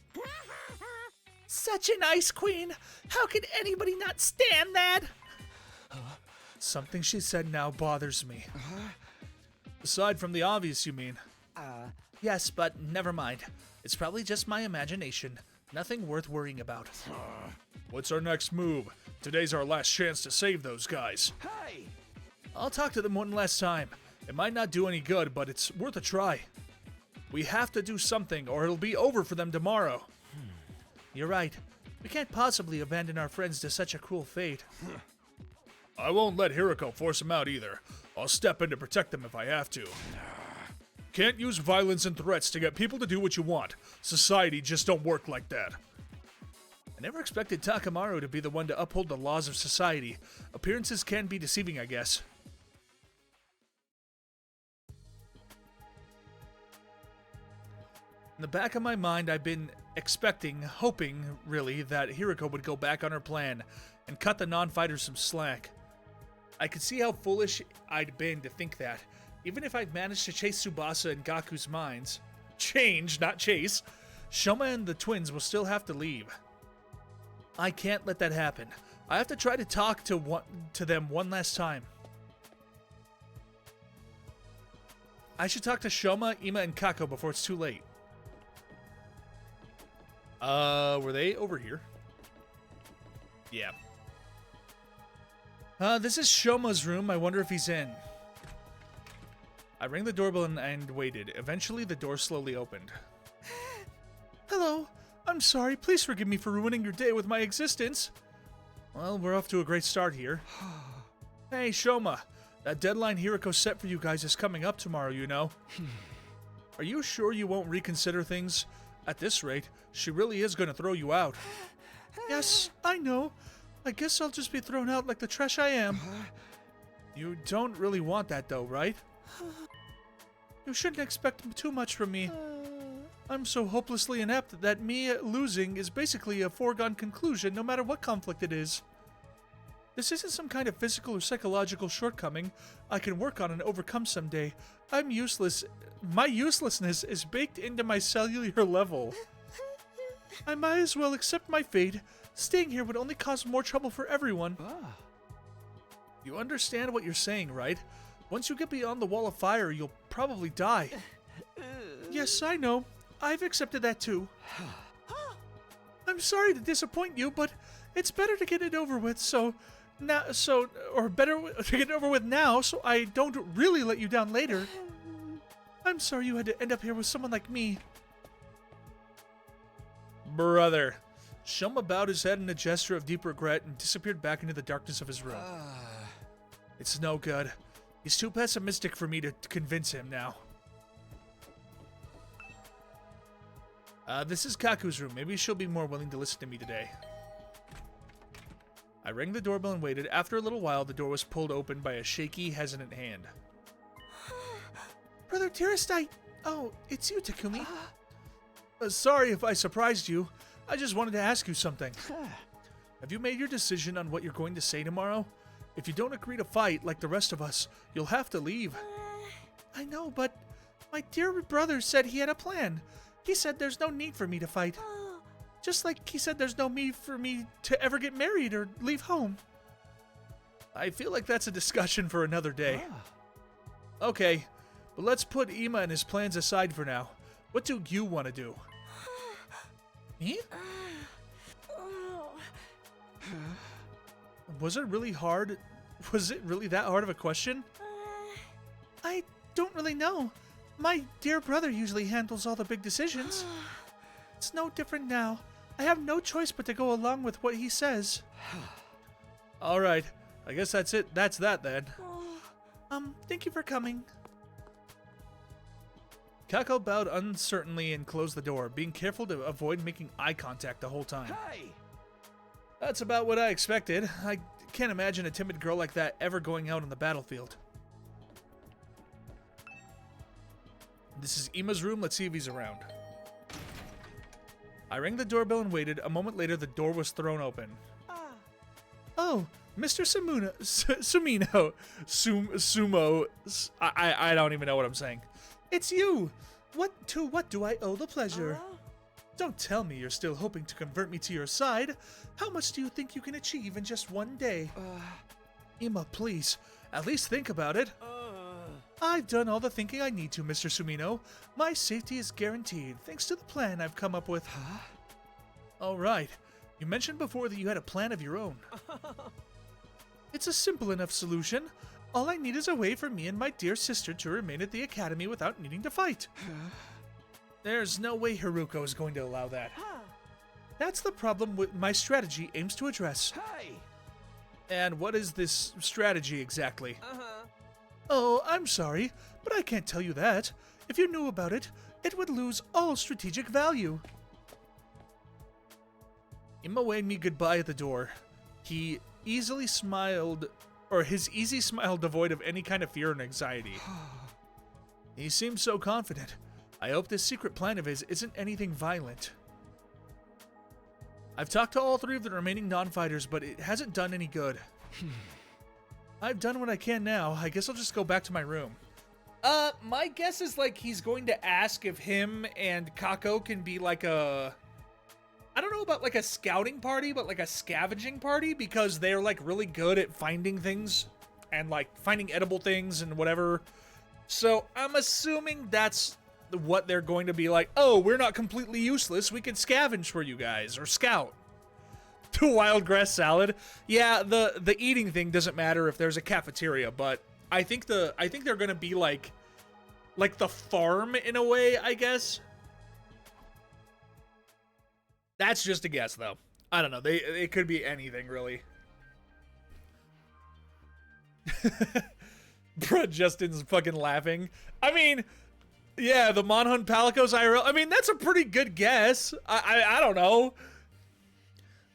Such a nice queen! How could anybody not stand that? Something she said now bothers me. Aside from the obvious, you mean? Yes, but never mind. It's probably just my imagination. Nothing worth worrying about. What's our next move? Today's our last chance to save those guys. Hey! I'll talk to them one last time. It might not do any good, but it's worth a try. We have to do something, or it'll be over for them tomorrow. You're right. We can't possibly abandon our friends to such a cruel fate. I won't let Hiroko force him out either. I'll step in to protect them if I have to. Can't use violence and threats to get people to do what you want. Society just don't work like that. I never expected Takamaru to be the one to uphold the laws of society. Appearances can be deceiving, I guess. In the back of my mind, I've been expecting, hoping, really, that Hiroko would go back on her plan and cut the non-fighters some slack. I could see how foolish I'd been to think that. Even if I'd managed to chase Tsubasa and Gaku's minds, change, not chase, Shoma and the twins will still have to leave. I can't let that happen. I have to try to talk to them one last time. I should talk to Shoma, Ima, and Kako before it's too late. Were they over here? Yeah. This is Shoma's room. I wonder if he's in. I rang the doorbell and waited. Eventually, the door slowly opened. Hello. I'm sorry. Please forgive me for ruining your day with my existence. Well, we're off to a great start here. Hey, Shoma. That deadline Hiroko set for you guys is coming up tomorrow, you know. Are you sure you won't reconsider things? At this rate, she really is going to throw you out. Yes, I know. I guess I'll just be thrown out like the trash I am. You don't really want that, though, right? You shouldn't expect too much from me. I'm so hopelessly inept that me losing is basically a foregone conclusion no matter what conflict it is. This isn't some kind of physical or psychological shortcoming I can work on and overcome someday. I'm useless. My uselessness is baked into my cellular level. I might as well accept my fate. Staying here would only cause more trouble for everyone. You understand what you're saying, right? Once you get beyond the wall of fire, you'll probably die. Yes, I know. I've accepted that too. I'm sorry to disappoint you, but it's better to get it over with, better to get it over with now, so I don't really let you down later. I'm sorry you had to end up here with someone like me. Brother. Shoma bowed his head in a gesture of deep regret and disappeared back into the darkness of his room. It's no good. He's too pessimistic for me to convince him now. This is Kaku's room. Maybe she'll be more willing to listen to me today. I rang the doorbell and waited. After a little while, the door was pulled open by a shaky, hesitant hand. Brother Dearest, Oh, it's you, Takumi. Sorry if I surprised you. I just wanted to ask you something. Have you made your decision on what you're going to say tomorrow? If you don't agree to fight like the rest of us, you'll have to leave. I know, but my dear brother said he had a plan. He said there's no need for me to fight. Just like he said there's no need for me to ever get married or leave home. I feel like that's a discussion for another day. Okay, but let's put Ima and his plans aside for now. What do you want to do? Me? Was it really hard? Was it really that hard of a question? I don't really know. My dear brother usually handles all the big decisions. It's no different now. I have no choice but to go along with what he says. All right. I guess that's it. That's that then. Thank you for coming. Kako bowed uncertainly and closed the door, being careful to avoid making eye contact the whole time. Hey! That's about what I expected. I can't imagine a timid girl like that ever going out on the battlefield. This is Ima's room. Let's see if he's around. I rang the doorbell and waited. A moment later, the door was thrown open. Oh, Mr. Sumo. I don't even know what I'm saying. It's you. What do I owe the pleasure? Don't tell me you're still hoping to convert me to your side. How much do you think you can achieve in just one day? Ima, please. At least think about it. I've done all the thinking I need to, Mr. Sumino. My safety is guaranteed, thanks to the plan I've come up with. All right. You mentioned before that you had a plan of your own. It's a simple enough solution. All I need is a way for me and my dear sister to remain at the academy without needing to fight. There's no way Haruko is going to allow that. That's the problem my strategy aims to address. Hey! And what is this strategy exactly? Uh-huh. Oh, I'm sorry, but I can't tell you that. If you knew about it, it would lose all strategic value. Imma waved me goodbye at the door. He easily smiled, or his easy smile devoid of any kind of fear and anxiety. He seemed so confident. I hope this secret plan of his isn't anything violent. I've talked to all 3 of the remaining non-fighters, but it hasn't done any good. I've done what I can now. I guess I'll just go back to my room. My guess is, like, he's going to ask if him and Kako can be, like, I don't know about, like, a scouting party, but, like, a scavenging party, because they're, like, really good at finding things and, like, finding edible things and whatever. So I'm assuming that's what they're going to be like. Oh, we're not completely useless. We can scavenge for you guys, or scout. To wild grass salad. Yeah, the eating thing doesn't matter if there's a cafeteria, but I think they're gonna be like the farm in a way, I guess. That's just a guess, though. I don't know. It could be anything, really. Bruh, Justin's fucking laughing. I mean, yeah, the Monhun Palicos IRL. I mean, that's a pretty good guess. I don't know.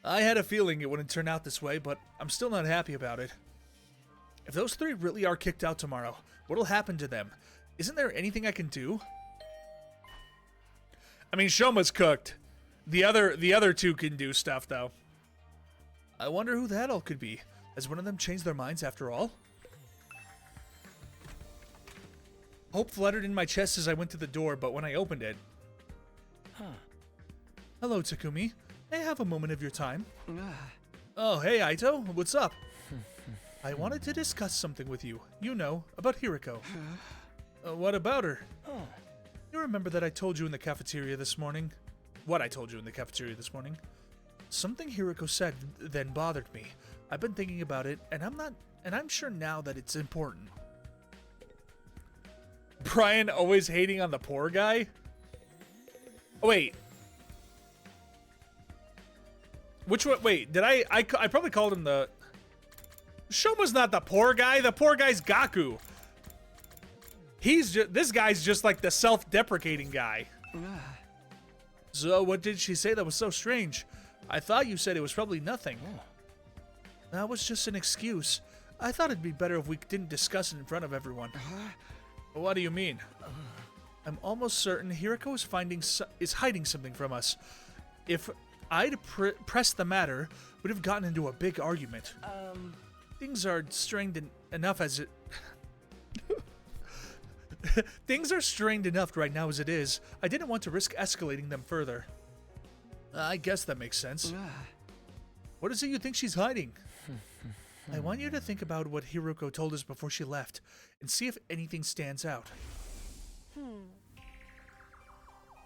I had a feeling it wouldn't turn out this way, but I'm still not happy about it. If those 3 really are kicked out tomorrow, what'll happen to them? Isn't there anything I can do? I mean, Shoma's cooked. The other 2 can do stuff, though. I wonder who that all could be. Has one of them changed their minds after all? Hope fluttered in my chest as I went to the door, but when I opened it... Hello, Takumi. May I have a moment of your time? Oh, hey, Aito. What's up? I wanted to discuss something with you. You know, about Hiriko. What about her? You remember that I told you in the cafeteria this morning? What I told you in the cafeteria this morning? Something Hiriko said then bothered me. I've been thinking about it, and I'm sure now that it's important. Brian always hating on the poor guy? Oh, wait. Which one? Wait, did I probably called him the... Shoma's not the poor guy. The poor guy's Gaku. This guy's just like the self-deprecating guy. So what did she say that was so strange? I thought you said it was probably nothing. That was just an excuse. I thought it'd be better if we didn't discuss it in front of everyone. What do you mean? I'm almost certain Hiriko is hiding something from us. If I'd pressed the matter, we'd have gotten into a big argument. Things are strained enough as it... Things are strained enough right now as it is. I didn't want to risk escalating them further. I guess that makes sense. What is it you think she's hiding? I want you to think about what Hiroko told us before she left, and see if anything stands out.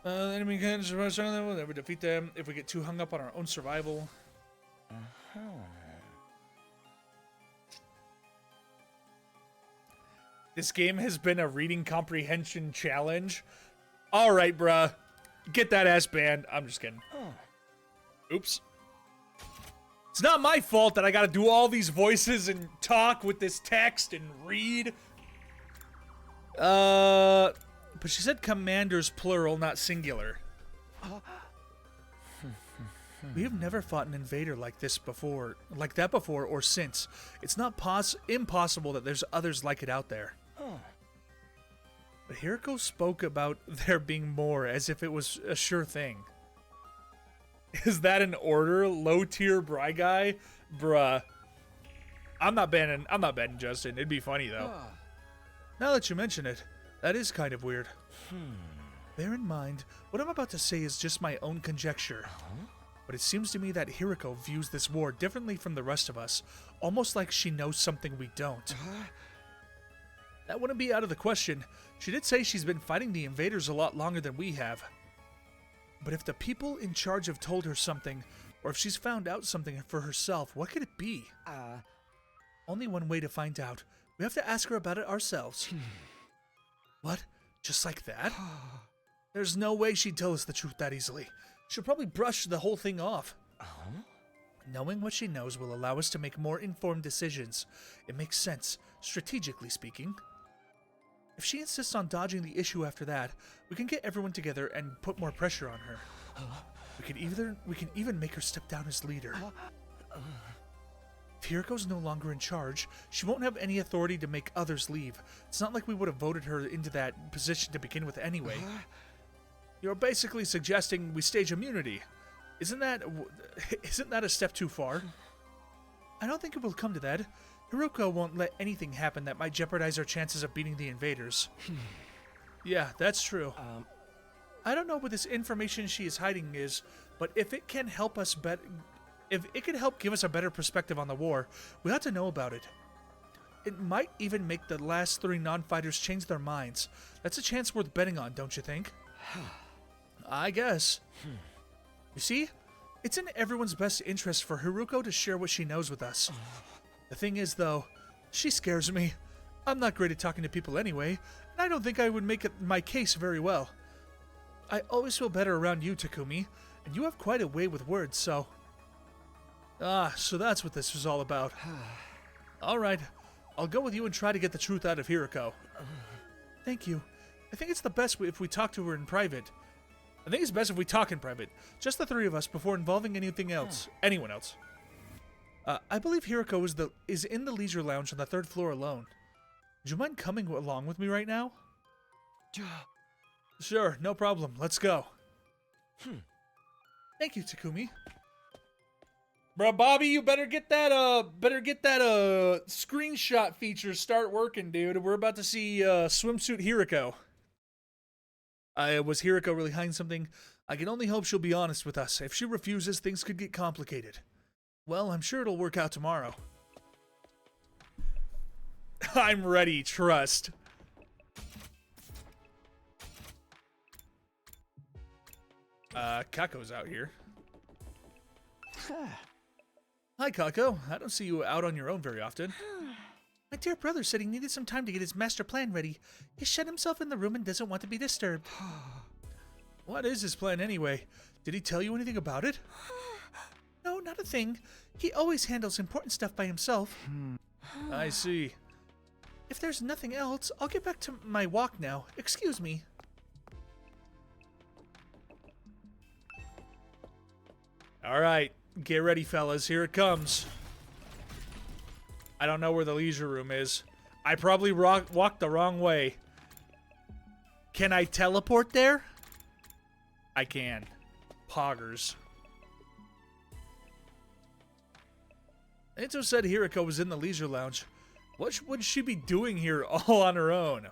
Enemy can we'll never defeat them if we get too hung up on our own survival. This game has been a reading comprehension challenge. All right, bruh. Get that ass banned. I'm just kidding. Oops. It's not my fault that I gotta do all these voices and talk with this text and read. But she said commanders plural, not singular. We have never fought an invader like that before or since. It's not impossible that there's others like it out there. But Hiroko spoke about there being more as if it was a sure thing. Is that an order? Low tier Bry guy? Bruh. I'm not banning Justin. It'd be funny though. Now that you mention it, that is kind of weird. Bear in mind, what I'm about to say is just my own conjecture. But it seems to me that Hiroko views this war differently from the rest of us, almost like she knows something we don't. That wouldn't be out of the question. She did say she's been fighting the invaders a lot longer than we have. But if the people in charge have told her something, or if she's found out something for herself, what could it be? Only one way to find out. We have to ask her about it ourselves. What? Just like that? There's no way she'd tell us the truth that easily. She'll probably brush the whole thing off. Knowing what she knows will allow us to make more informed decisions. It makes sense, strategically speaking. If she insists on dodging the issue after that, we can get everyone together and put more pressure on her. We can even make her step down as leader. If Hiriko's no longer in charge, she won't have any authority to make others leave. It's not like we would have voted her into that position to begin with anyway. You're basically suggesting we stage immunity. Isn't that a step too far? I don't think it will come to that. Hiroko won't let anything happen that might jeopardize our chances of beating the invaders. Yeah, that's true. I don't know what this information she is hiding is, but if it can help us if it can help give us a better perspective on the war, we ought to know about it. It might even make the last 3 non-fighters change their minds. That's a chance worth betting on, don't you think? I guess. You see, it's in everyone's best interest for Hiroko to share what she knows with us. The thing is, though, she scares me. I'm not great at talking to people anyway, and I don't think I would make my case very well. I always feel better around you, Takumi, and you have quite a way with words, so... Ah, so that's what this was all about. Alright, I'll go with you and try to get the truth out of Hiroko. Thank you. I think it's the best if we talk to her in private. I think it's best if we talk in private. Just the 3 of us before involving anything else. Anyone else. I believe Hiroko is in the leisure lounge on the 3rd floor alone. Would you mind coming along with me right now? Sure, no problem. Let's go. Thank you, Takumi. Bro, Bobby, you better get that screenshot feature start working, dude. We're about to see swimsuit Hiroko. Was Hiroko really hiding something? I can only hope she'll be honest with us. If she refuses, things could get complicated. Well, I'm sure it'll work out tomorrow. I'm ready, trust. Kako's out here. Hi, Kako. I don't see you out on your own very often. My dear brother said he needed some time to get his master plan ready. He shut himself in the room and doesn't want to be disturbed. What is his plan anyway? Did he tell you anything about it? No, not a thing. He always handles important stuff by himself. I see. If there's nothing else, I'll get back to my walk now. Excuse me. All right, get ready, fellas. Here it comes. I don't know where the leisure room is. I probably walked the wrong way. Can I teleport there? I can. Poggers. Ito said Hiroko was in the leisure lounge. What would she be doing here all on her own?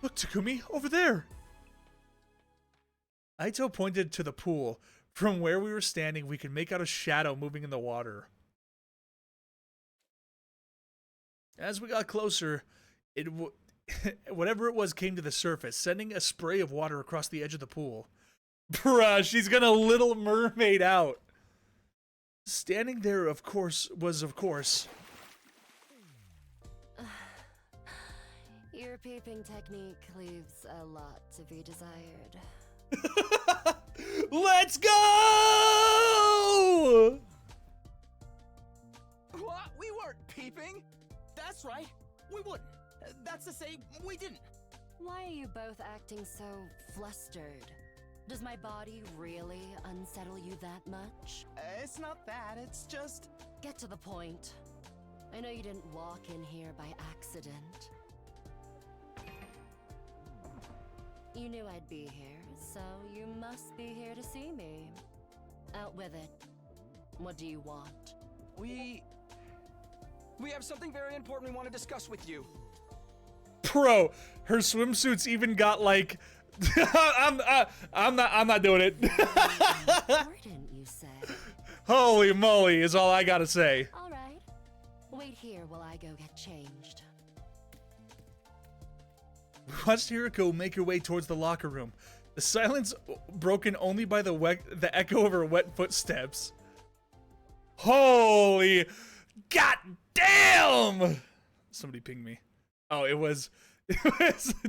Look, Takumi, over there! Aito pointed to the pool. From where we were standing, we could make out a shadow moving in the water. As we got closer, whatever it was came to the surface, sending a spray of water across the edge of the pool. Bruh, she's gonna Little Mermaid out. Standing there, of course. Your peeping technique leaves a lot to be desired. Let's go! What? We weren't peeping. That's right. We wouldn't. That's to say, we didn't. Why are you both acting so flustered? Does my body really unsettle you that much? It's not that, it's just... Get to the point. I know you didn't walk in here by accident. You knew I'd be here, so you must be here to see me. Out with it. What do you want? We have something very important we want to discuss with you. Bro, her swimsuits even got like... I'm not doing it. Important, you say? Holy moly is all I gotta say. All right. Wait here while I go get changed. We watched Hiroko make her way towards the locker room. The silence broken only by the echo of her wet footsteps. Holy god damn! Somebody pinged me. Oh, it was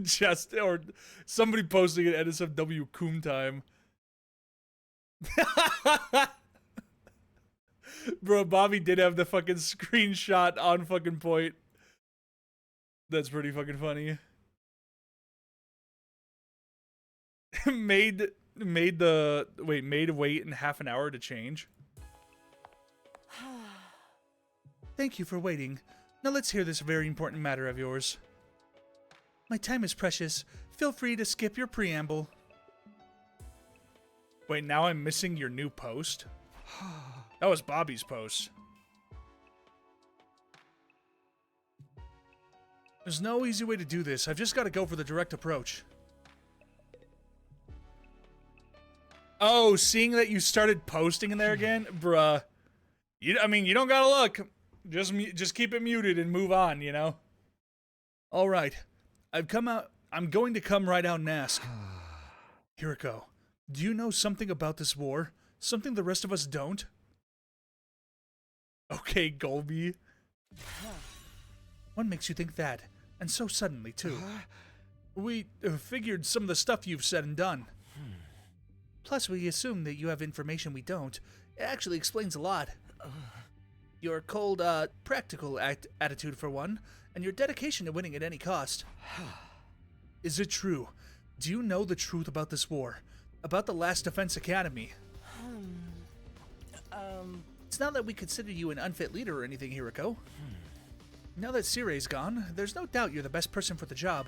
just, or somebody posting it at SFW Coom time. Bro, Bobby did have the fucking screenshot on fucking point. That's pretty fucking funny. made wait in half an hour to change. Thank you for waiting. Now let's hear this very important matter of yours. My time is precious. Feel free to skip your preamble. Wait, now I'm missing your new post? That was Bobby's post. There's no easy way to do this. I've just got to go for the direct approach. Oh, seeing that you started posting in there again? Bruh. I mean, you don't gotta look. Just keep it muted and move on, you know? Alright. I'm going to come right out and ask. Hiriko, do you know something about this war? Something the rest of us don't? Okay, Golby. What makes you think that? And so suddenly, too. We figured some of the stuff you've said and done. Plus, we assume that you have information we don't. It actually explains a lot. Your cold, practical attitude, for one, and your dedication to winning at any cost. Is it true? Do you know the truth about this war? About the Last Defense Academy? It's not that we consider you an unfit leader or anything, Hiriko. Now that Sirei's gone, there's no doubt you're the best person for the job.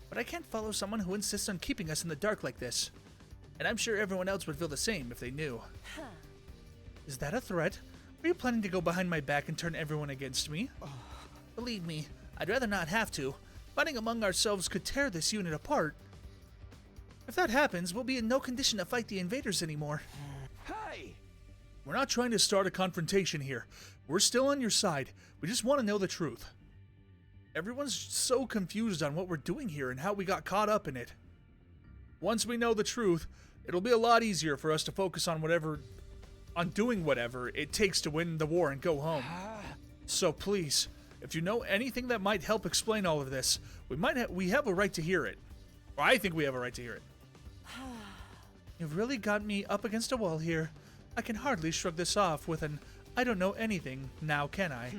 But I can't follow someone who insists on keeping us in the dark like this. And I'm sure everyone else would feel the same if they knew. Is that a threat? Are you planning to go behind my back and turn everyone against me? Believe me, I'd rather not have to. Fighting among ourselves could tear this unit apart. If that happens, we'll be in no condition to fight the invaders anymore. Hey! We're not trying to start a confrontation here. We're still on your side. We just want to know the truth. Everyone's so confused on what we're doing here and how we got caught up in it. Once we know the truth, it'll be a lot easier for us to focus on doing whatever it takes to win the war and go home. So please, if you know anything that might help explain all of this, we have a right to hear it. Or I think we have a right to hear it. You've really got me up against a wall here. I can hardly shrug this off with an I don't know anything, now can I?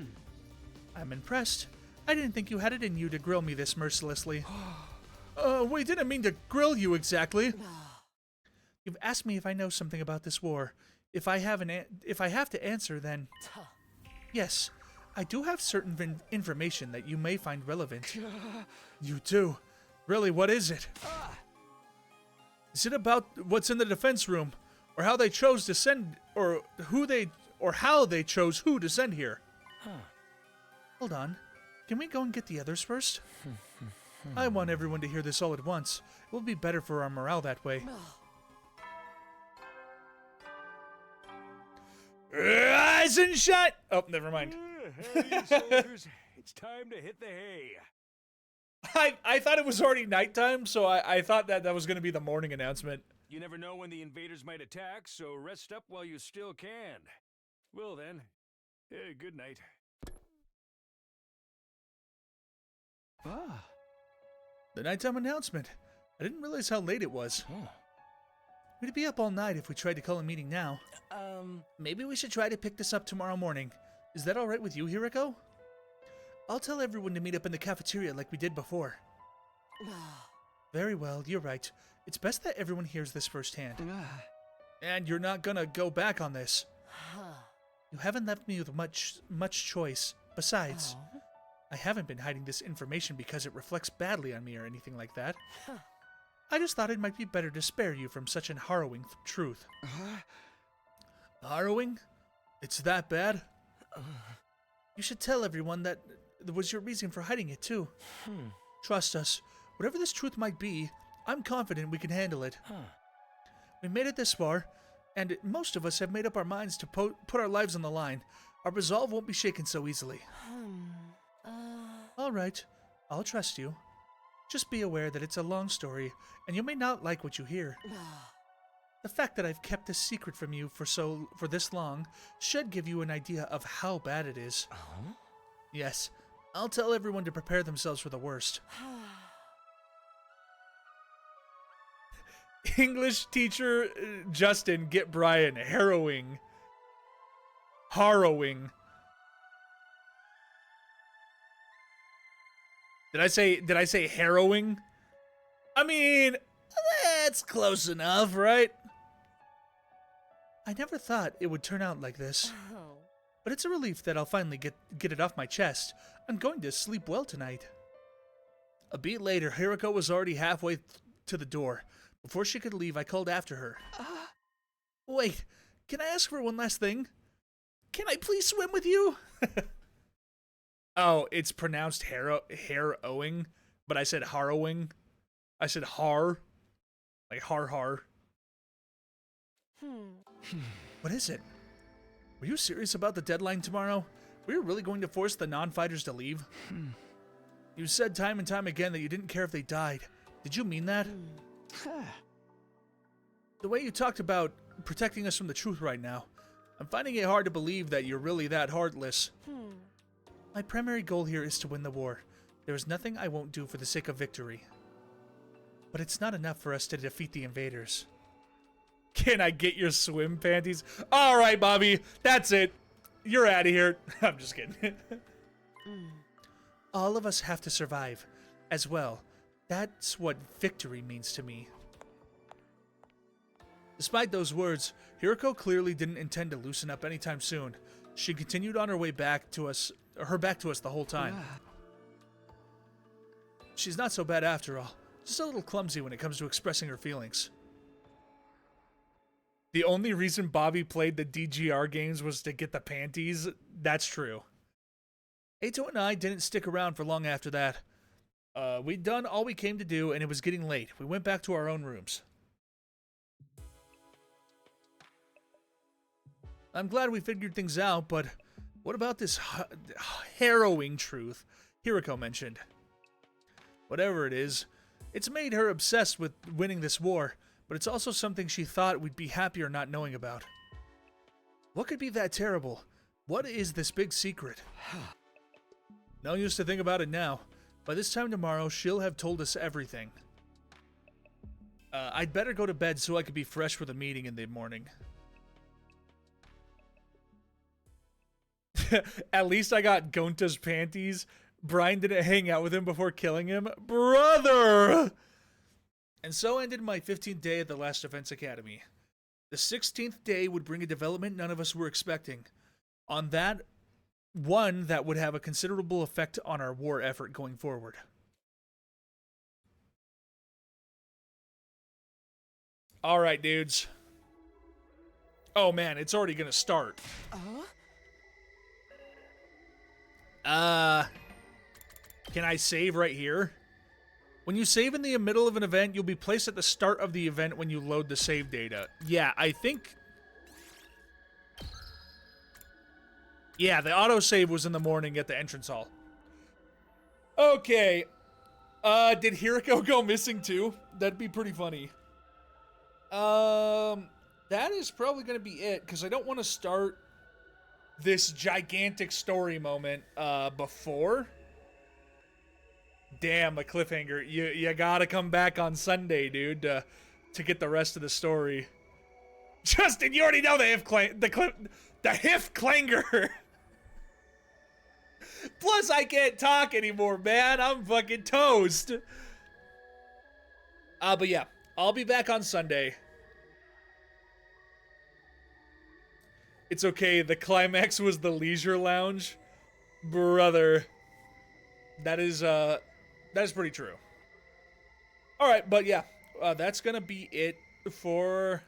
I'm impressed. I didn't think you had it in you to grill me this mercilessly. We didn't mean to grill you exactly. You've asked me if I know something about this war. If I have to answer, then yes, I do have certain information that you may find relevant. You do? Really, what is it? Is it about what's in the defense room, or how they chose to send, or how they chose who to send here? Hold on. Can we go and get the others first? I want everyone to hear this all at once. It will be better for our morale that way. Rise and shine! Oh, never mind. Hey, soldiers, it's time to hit the hay. I thought it was already nighttime, so I thought that was going to be the morning announcement. You never know when the invaders might attack, so rest up while you still can. Well then, good night. The nighttime announcement. I didn't realize how late it was. We'd be up all night if we tried to call a meeting now. Maybe we should try to pick this up tomorrow morning. Is that alright with you, Hiriko? I'll tell everyone to meet up in the cafeteria like we did before. Very well, you're right. It's best that everyone hears this firsthand. And you're not gonna go back on this. You haven't left me with much choice. Besides, I haven't been hiding this information because it reflects badly on me or anything like that. I just thought it might be better to spare you from such an harrowing truth. Harrowing? It's that bad? You should tell everyone that was your reason for hiding it, too. Trust us. Whatever this truth might be, I'm confident we can handle it. We made it this far, and most of us have made up our minds to put our lives on the line. Our resolve won't be shaken so easily. All right, I'll trust you. Just be aware that it's a long story, and you may not like what you hear. The fact that I've kept this secret from you for this long should give you an idea of how bad it is. Yes, I'll tell everyone to prepare themselves for the worst. English teacher Justin, get Brian. Harrowing. Harrowing. Did I say harrowing? I mean, that's close enough, right? I never thought it would turn out like this. Oh. But it's a relief that I'll finally get it off my chest. I'm going to sleep well tonight. A beat later, Hiroko was already halfway to the door. Before she could leave, I called after her. Wait, can I ask for one last thing? Can I please swim with you? Oh, it's pronounced harrowing, but I said harrowing. I said har. Like har. What is it? Were you serious about the deadline tomorrow? Were you really going to force the non-fighters to leave? You said time and time again that you didn't care if they died. Did you mean that? The way you talked about protecting us from the truth right now, I'm finding it hard to believe that you're really that heartless. My primary goal here is to win the war. There is nothing I won't do for the sake of victory. But it's not enough for us to defeat the invaders. Can I get your swim panties? All right, Bobby, that's it. You're out of here. I'm just kidding. All of us have to survive as well. That's what victory means to me. Despite those words, Hiroko clearly didn't intend to loosen up anytime soon. She continued on her back to us the whole time. She's not so bad after all. Just a little clumsy when it comes to expressing her feelings. The only reason Bobby played the DGR games was to get the panties. That's true. Eito and I didn't stick around for long after that. We'd done all we came to do, and it was getting late. We went back to our own rooms. I'm glad we figured things out, but what about this harrowing truth Hiroko mentioned? Whatever it is, it's made her obsessed with winning this war, but it's also something she thought we'd be happier not knowing about. What could be that terrible? What is this big secret? No use to think about it now. By this time tomorrow, she'll have told us everything. I'd better go to bed so I could be fresh for the meeting in the morning. At least I got Gonta's panties. Brian didn't hang out with him before killing him. Brother! And so ended my 15th day at the Last Defense Academy. The 16th day would bring a development none of us were expecting. On that, one that would have a considerable effect on our war effort going forward. Alright, dudes. Oh man, it's already gonna start. Can I save right here? When you save in the middle of an event, you'll be placed at the start of the event when you load the save data. Yeah, I think... Yeah, the autosave was in the morning at the entrance hall. Okay. Did Hiroko go missing too? That'd be pretty funny. That is probably going to be it, because I don't want to start this gigantic story moment before. Damn, a cliffhanger. You gotta come back on Sunday, dude, to get the rest of the story. Justin, you already know the Hif Clanger. Plus, I can't talk anymore, man. I'm fucking toast. But yeah, I'll be back on Sunday. It's okay, the climax was the leisure lounge. Brother. That is pretty true. Alright, but yeah, that's gonna be it for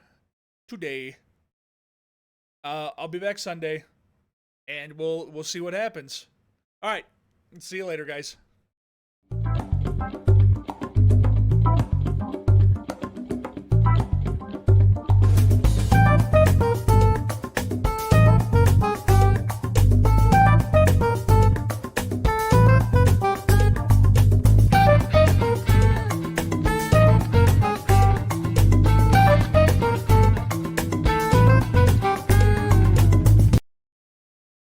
today. I'll be back Sunday, and we'll see what happens. Alright, see you later, guys.